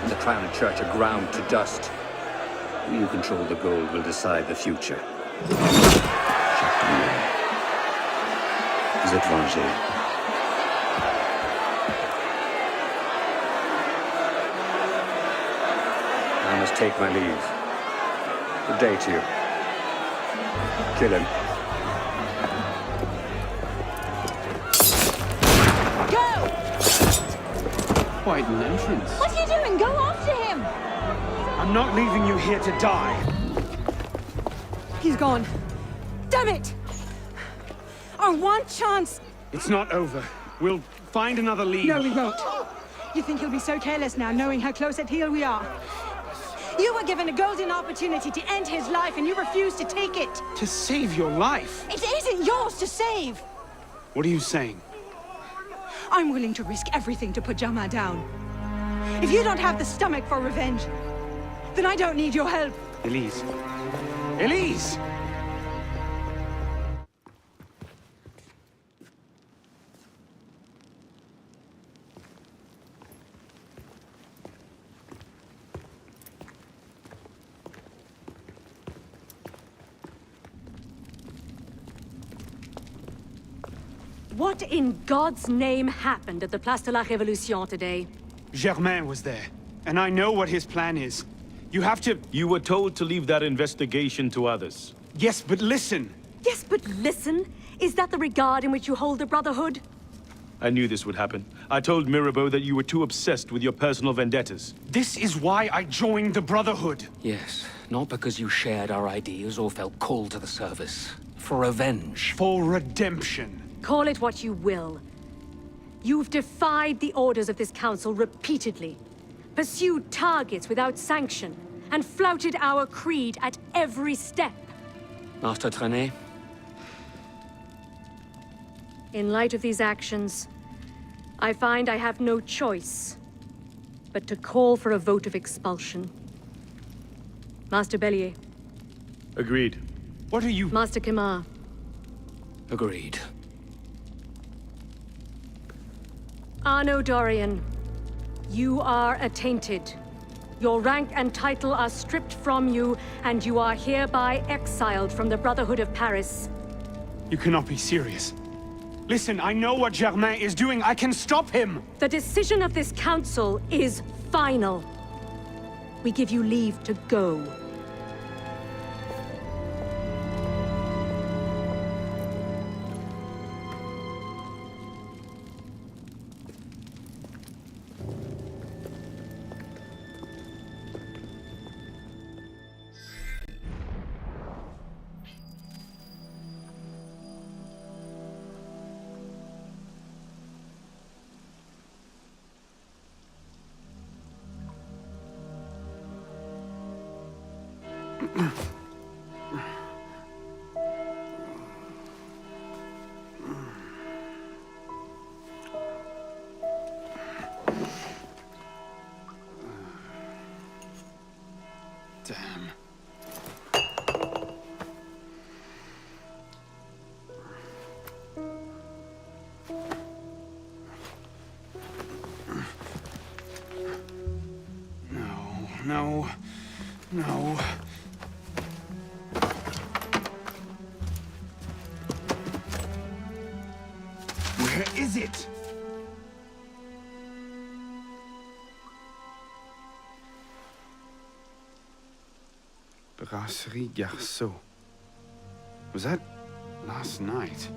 And the crown and church are ground to dust. Who you control the gold will decide the future. Jacques de Molay. Vous êtes vengé. I must take my leave. Good day to you. Kill him. quite an entrance. What are you doing? Go after him! I'm not leaving you here to die. He's gone. Damn it! Our one chance! It's not over. We'll find another lead. No, we won't. You think he'll be so careless now, knowing how close at heel we are? You were given a golden opportunity to end his life, and you refused to take it. To save your life? It isn't yours to save. What are you saying? I'm willing to risk everything to put Jama down. If you don't have the stomach for revenge, then I don't need your help. Elise. Elise! What in God's name happened at the Place de la Révolution today? Germain was there, and I know what his plan is. You have to... You were told to leave that investigation to others. Yes, but listen. Yes, but listen. Is that the regard in which you hold the Brotherhood? I knew this would happen. I told Mirabeau that you were too obsessed with your personal vendettas. This is why I joined the Brotherhood. Yes, not because you shared our ideas or felt called to the service. For revenge. For redemption. Call it what you will. You've defied the orders of this council repeatedly, pursued targets without sanction, and flouted our creed at every step. Master Trenet? In light of these actions, I find I have no choice but to call for a vote of expulsion. Master Bellier. Agreed. What are you... Master Kimar. Agreed. Arno Dorian, you are attainted. Your rank and title are stripped from you, and you are hereby exiled from the Brotherhood of Paris. You cannot be serious. Listen, I know what Germain is doing. I can stop him! The decision of this council is final. We give you leave to go. Damn. No. Where is it? Brasserie Garceau. Was that last night?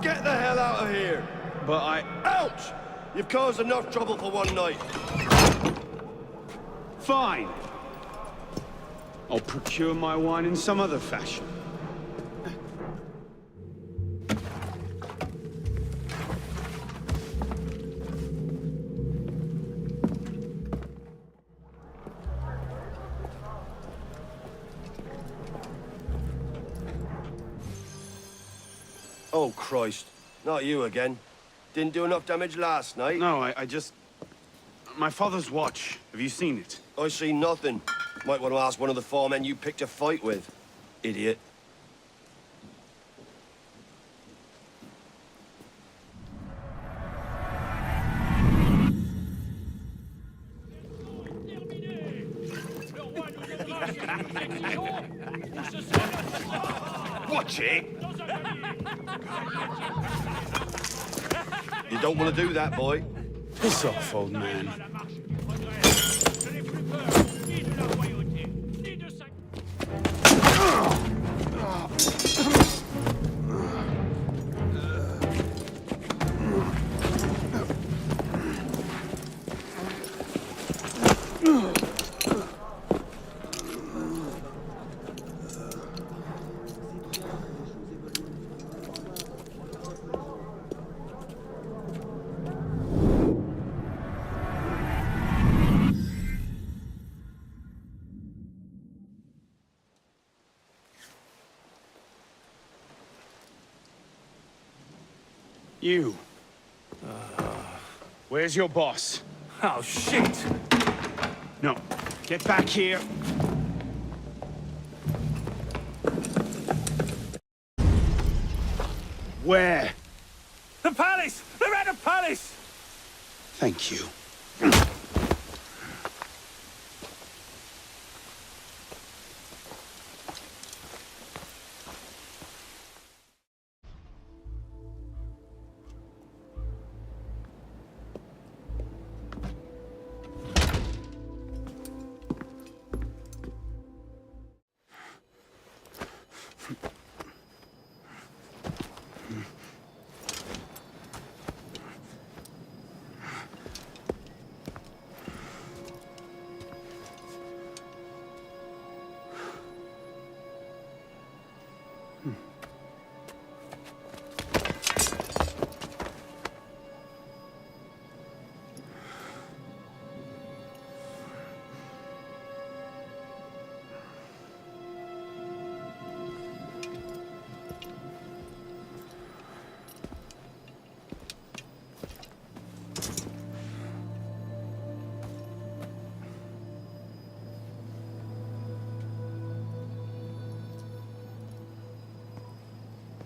Get the hell out of here! But I... Ouch! You've caused enough trouble for one night. Fine. I'll procure my wine in some other fashion. Oh, Christ. Not you again. Didn't do enough damage last night. No, I just... My father's watch. Have you seen it? I see nothing. Might want to ask one of the four men you picked a fight with. Idiot. Watch it! You don't want to do that, boy. Piss off, old man. You. Where's your boss? Oh, shit! No. Get back here. Where? The palace! They're at the palace! Thank you.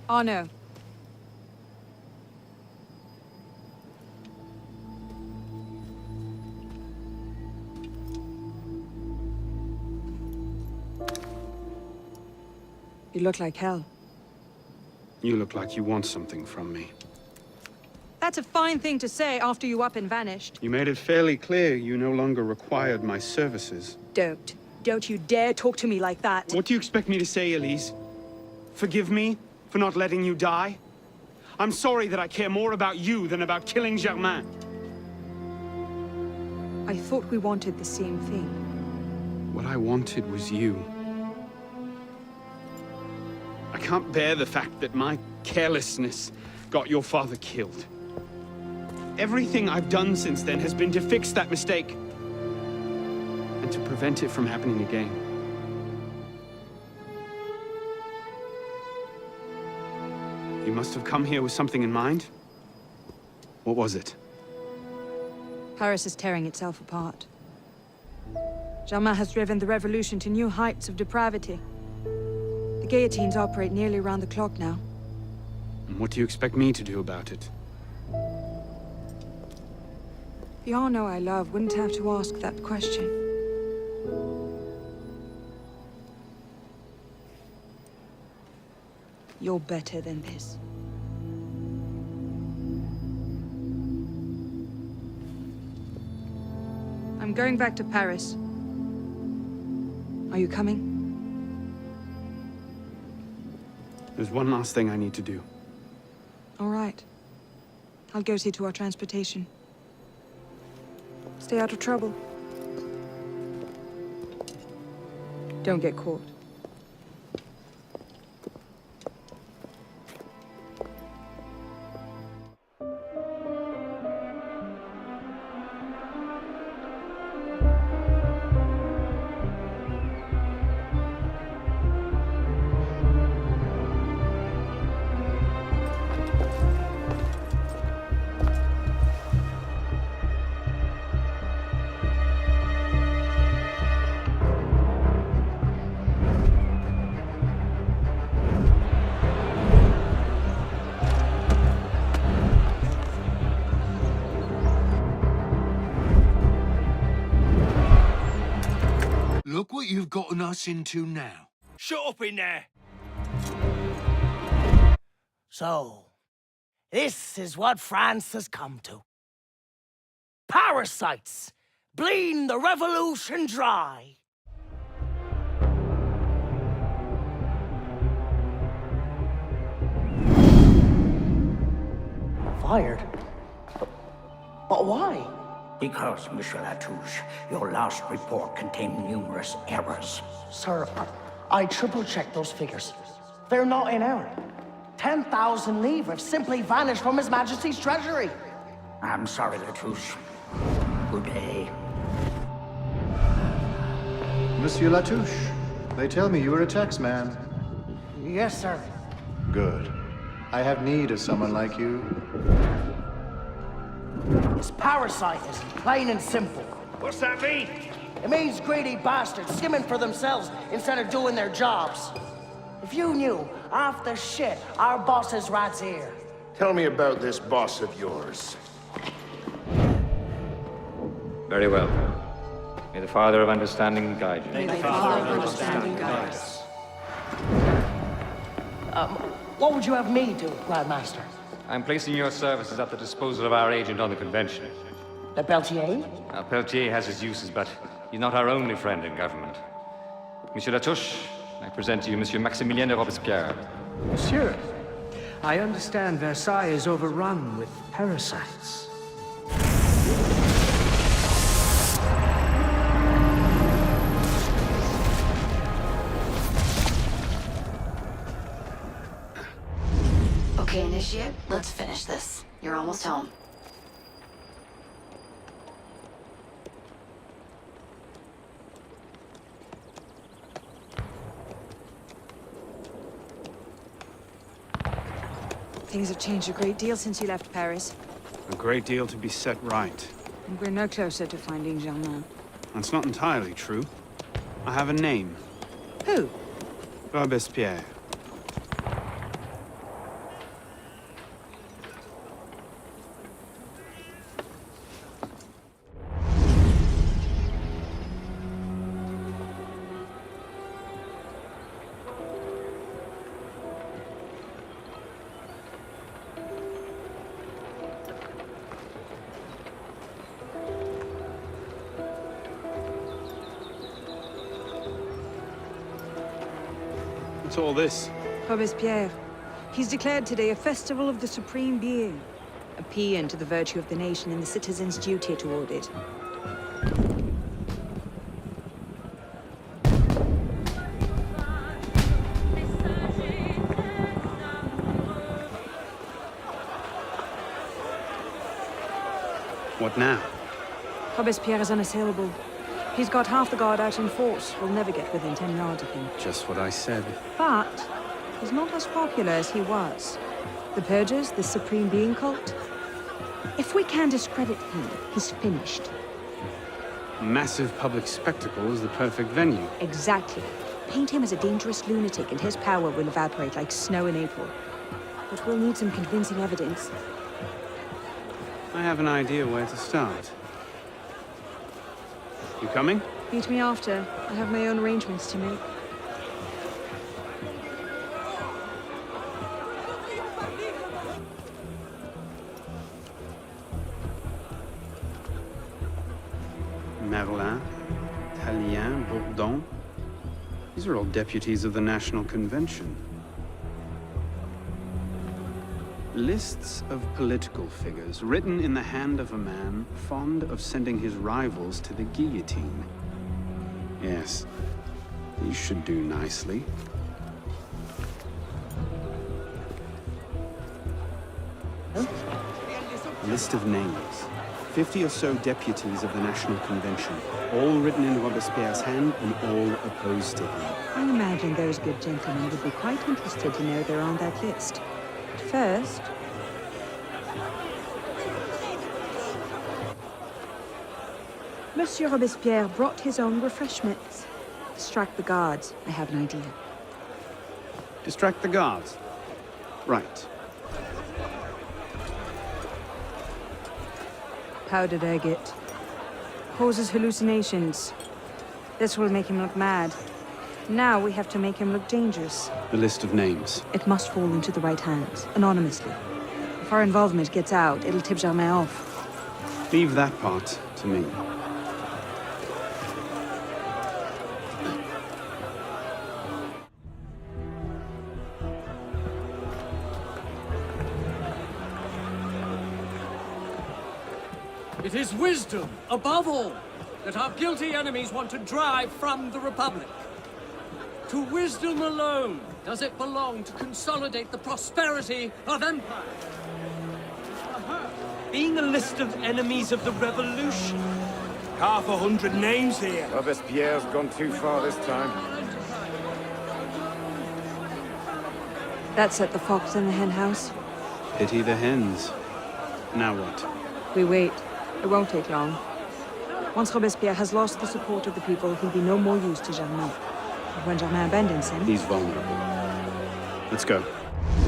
Arno. You look like hell. You look like you want something from me. That's a fine thing to say after you up and vanished. You made it fairly clear you no longer required my services. Don't you dare talk to me like that. What do you expect me to say, Elise? Forgive me for not letting you die? I'm sorry that I care more about you than about killing Germain. I thought we wanted the same thing. What I wanted was you. I can't bear the fact that my carelessness got your father killed. Everything I've done since then has been to fix that mistake and to prevent it from happening again. You must have come here with something in mind. What was it? Paris is tearing itself apart. Germain has driven the revolution to new heights of depravity. The guillotines operate nearly around the clock now. And what do you expect me to do about it? The Arno I love wouldn't have to ask that question. You're better than this. I'm going back to Paris. Are you coming? There's one last thing I need to do. All right. I'll go see to our transportation. Stay out of trouble. Don't get caught. Look what you've gotten us into now. Shut up in there! So, this is what France has come to. Parasites, bleeding the revolution dry. Fired? But why? Because, Monsieur Latouche, your last report contained numerous errors. Sir, I triple-checked those figures. They're not in error. 10,000 livres have simply vanished from His Majesty's treasury. I'm sorry, Latouche. Good day. Monsieur Latouche, they tell me you are a taxman. Yes, sir. Good. I have need of someone like you. It's parasitism, plain and simple. What's that mean? It means greedy bastards skimming for themselves instead of doing their jobs. If you knew half the shit our bosses rats here. Tell me about this boss of yours. Very well. May the Father of Understanding guide you. May the Father of Understanding guide us. What would you have me do, Grandmaster? I'm placing your services at the disposal of our agent on the convention. Le Peltier? Peltier has his uses, but he's not our only friend in government. Monsieur Latouche, I present to you Monsieur Maximilien de Robespierre. Monsieur, I understand Versailles is overrun with parasites. Okay, Initiate, let's finish this. You're almost home. Things have changed a great deal since you left Paris. A great deal to be set right. And we're no closer to finding Germain. That's not entirely true. I have a name. Who? Robespierre. What's all this? Robespierre. He's declared today a festival of the Supreme Being. A paean to the virtue of the nation and the citizens' duty toward it. What now? Robespierre is unassailable. He's got half the guard out in force. We'll never get within 10 yards of him. Just what I said. But he's not as popular as he was. The Purgers, the Supreme Being cult. If we can discredit him, he's finished. A massive public spectacle is the perfect venue. Exactly. Paint him as a dangerous lunatic and his power will evaporate like snow in April. But we'll need some convincing evidence. I have an idea where to start. You coming? Meet me after. I have my own arrangements to make. Merlin, Tallien, Bourdon. These are all deputies of the National Convention. Lists of political figures written in the hand of a man fond of sending his rivals to the guillotine. Yes, these should do nicely. List of names. 50 or so deputies of the National Convention, all written in Robespierre's hand and all opposed to him. I imagine those good gentlemen would be quite interested to know they're on that list. First, Monsieur Robespierre brought his own refreshments. Distract the guards. I have an idea. Distract the guards. Right. Powdered agate. Causes hallucinations. This will make him look mad. Now we have to make him look dangerous. The list of names. It must fall into the right hands, anonymously. If our involvement gets out, it'll tip Germain off. Leave that part to me. It is wisdom, above all, that our guilty enemies want to drive from the Republic. To wisdom alone does it belong to consolidate the prosperity of empire. Being a list of enemies of the revolution. 100 names here. Robespierre's gone too far this time. That set the fox in the hen house. Pity the hens. Now what? We wait. It won't take long. Once Robespierre has lost the support of the people, he'll be no more use to Germain. But when Germain abandons him... He's vulnerable. Let's go.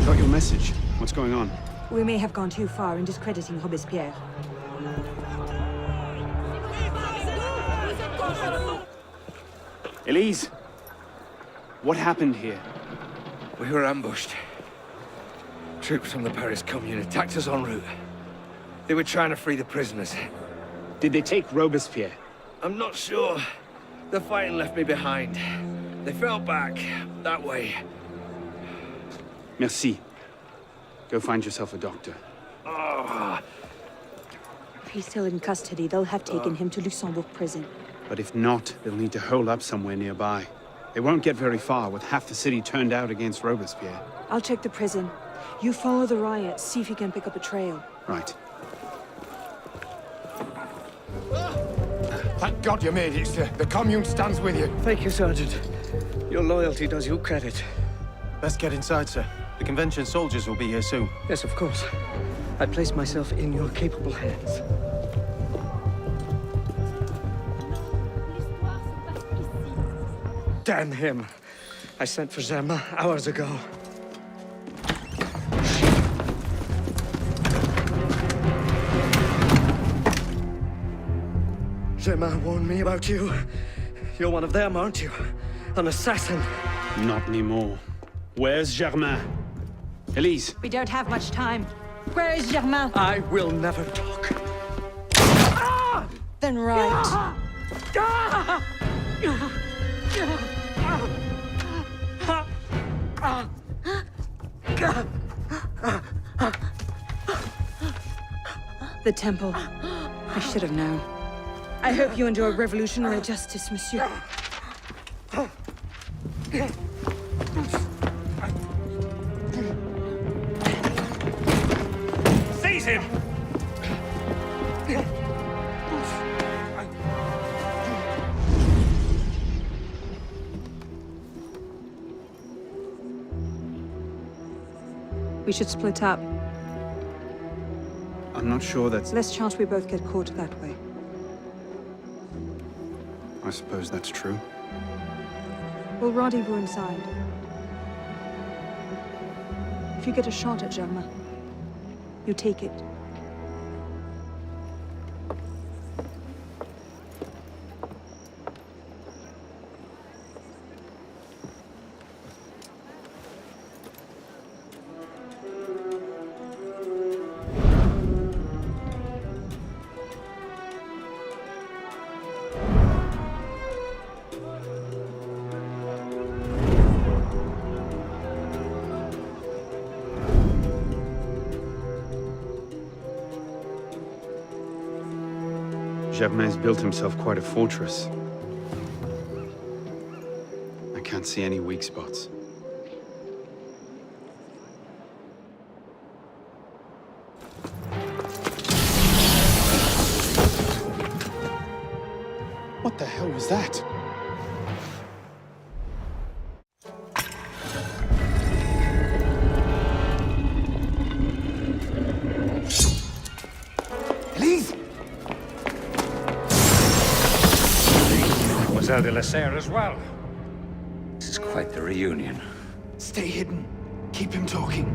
Got your message. What's going on? We may have gone too far in discrediting Robespierre. Elise! What happened here? We were ambushed. Troops from the Paris Commune attacked us en route. They were trying to free the prisoners. Did they take Robespierre? I'm not sure. The fighting left me behind. They fell back, that way. Merci. Go find yourself a doctor. Oh. If he's still in custody, they'll have taken him to Luxembourg prison. But if not, they'll need to hole up somewhere nearby. They won't get very far with half the city turned out against Robespierre. I'll check the prison. You follow the riot, see if you can pick up a trail. Right. Thank God you made it, sir. The Commune stands with you. Thank you, Sergeant. Your loyalty does you credit. Best get inside, sir. The convention soldiers will be here soon. Yes, of course. I place myself in your capable hands. Damn him. I sent for Germain hours ago. Germain warned me about you. You're one of them, aren't you? An assassin. Not anymore. Where's Germain? Elise! We don't have much time. Where is Germain? I will never talk. Then right. The temple. I should have known. I hope you enjoy revolutionary justice, monsieur. Seize him! We should split up. I'm not sure that's... Less chance we both get caught that way. I suppose that's true. We'll rendezvous inside. If you get a shot at Germain, you take it. Germain's built himself quite a fortress. I can't see any weak spots. What the hell was that? Elise! Mademoiselle de la Serre as well. This is quite the reunion. Stay hidden. Keep him talking.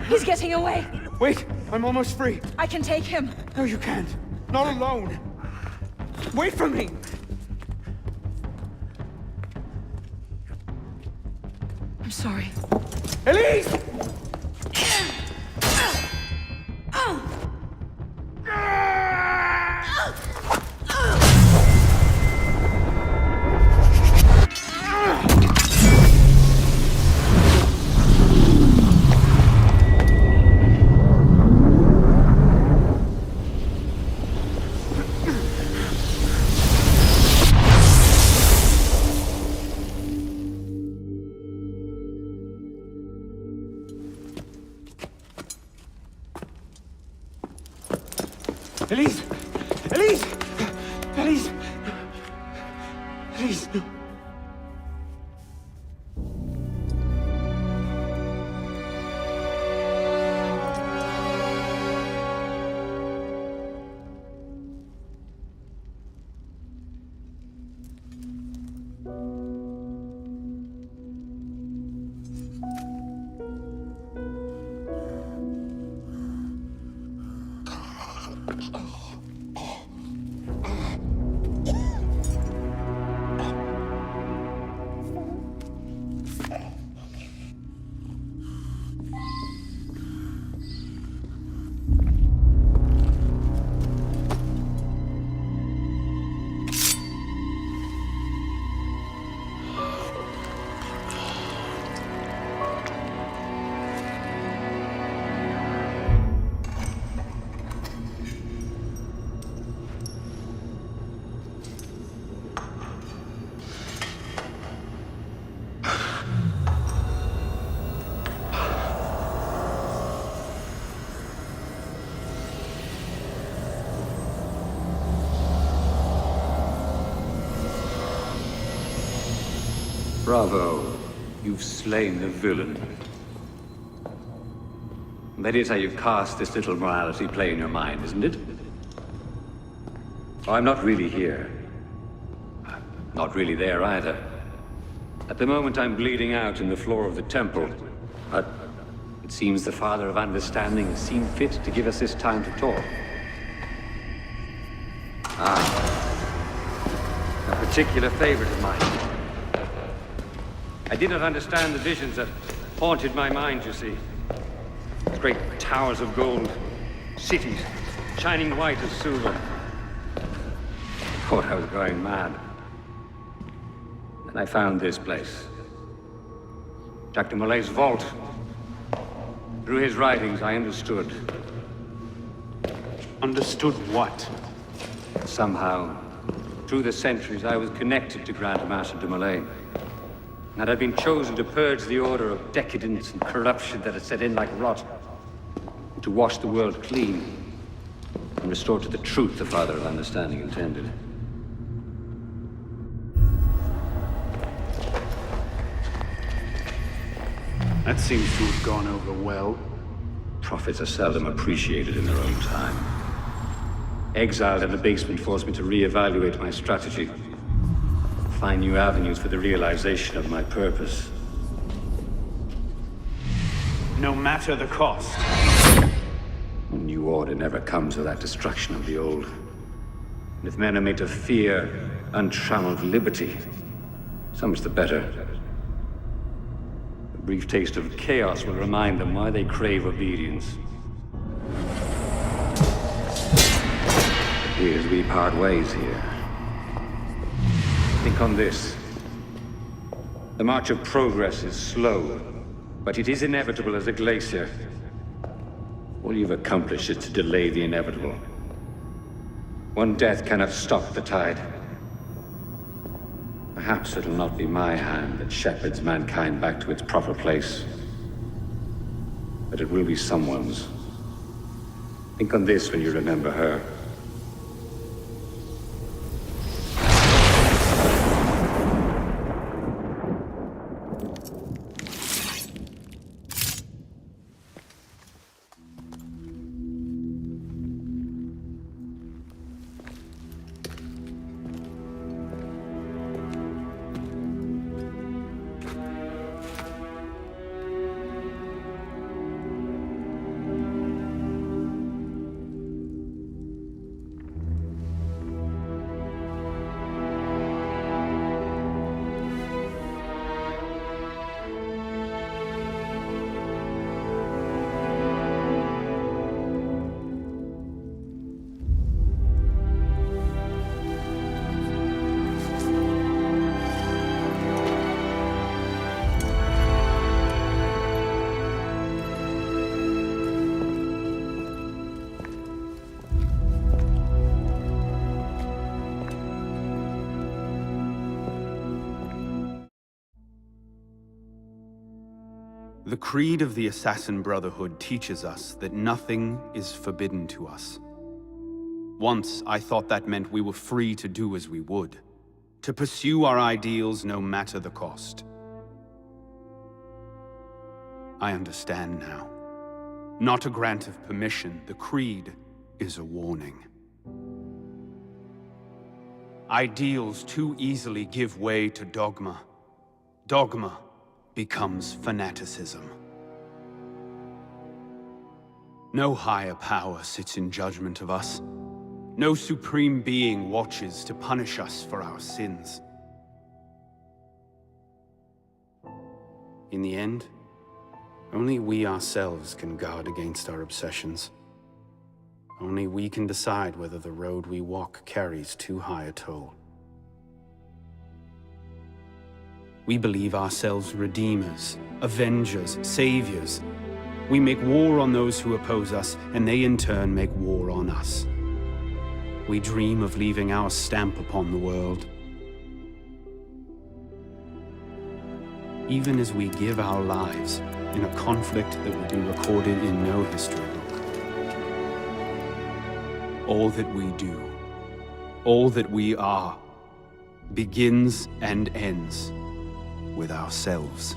He's getting away. Wait, I'm almost free. I can take him. No, you can't. Not alone. Wait for me. I'm sorry. Elise! Elise! Elise! Elise! Elise, no. Bravo. You've slain the villain. That is how you cast this little morality play in your mind, isn't it? Oh, I'm not really here. I'm not really there either. At the moment, I'm bleeding out in the floor of the temple. But it seems the Father of Understanding has seen fit to give us this time to talk. A particular favorite of mine. I did not understand the visions that haunted my mind, you see. Great towers of gold, cities shining white as silver. I thought I was going mad. And I found this place. Jack de Molay's vault. Through his writings, I understood. Understood what? Somehow, through the centuries, I was connected to Grand Master de Molay. And I'd been chosen to purge the order of decadence and corruption that had set in like rot. To wash the world clean and restore to the truth the Father of Understanding intended. That seems to have gone over well. Prophets are seldom appreciated in their own time. Exiled in the basement forced me to reevaluate my strategy. Find new avenues for the realization of my purpose. No matter the cost. A new order never comes without destruction of the old. And if men are made to fear untrammeled liberty, so much the better. A brief taste of chaos will remind them why they crave obedience. It appears we part ways here. Think on this. The march of progress is slow, but it is inevitable as a glacier. All you've accomplished is to delay the inevitable. One death cannot stop the tide. Perhaps it'll not be my hand that shepherds mankind back to its proper place. But it will be someone's. Think on this when you remember her. The creed of the Assassin Brotherhood teaches us that nothing is forbidden to us. Once, I thought that meant we were free to do as we would, to pursue our ideals no matter the cost. I understand now. Not a grant of permission, the creed is a warning. Ideals too easily give way to dogma. Dogma becomes fanaticism. No higher power sits in judgment of us. No supreme being watches to punish us for our sins. In the end, only we ourselves can guard against our obsessions. Only we can decide whether the road we walk carries too high a toll. We believe ourselves redeemers, avengers, saviors. We make war on those who oppose us, and they in turn make war on us. We dream of leaving our stamp upon the world. Even as we give our lives in a conflict that will be recorded in no history book. All that we do, all that we are, begins and ends with ourselves.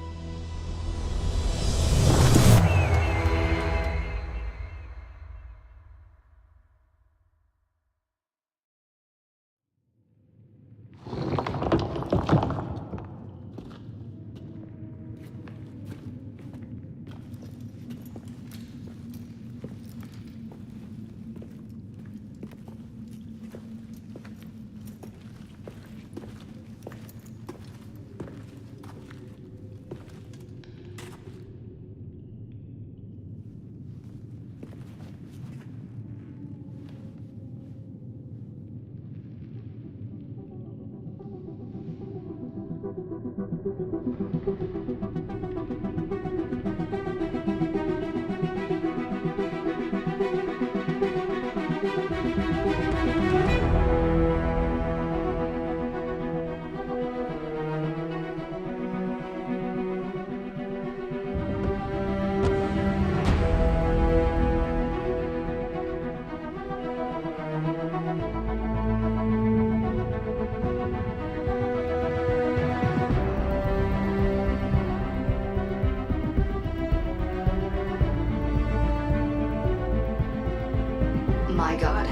My God,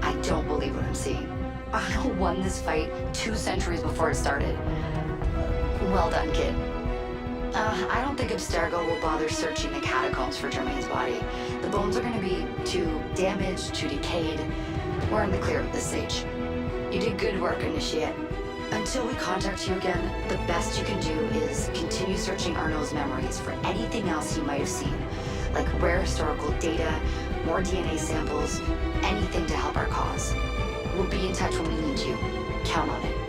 I don't believe what I'm seeing. Arno won this fight 2 centuries before it started. Well done, kid. I don't think Abstergo will bother searching the catacombs for Germain's body. The bones are gonna be too damaged, too decayed. We're in the clear at this stage. You did good work, Initiate. Until we contact you again, the best you can do is continue searching Arno's memories for anything else he might have seen, like rare historical data, more DNA samples, anything to help our cause. We'll be in touch when we need you. Count on it.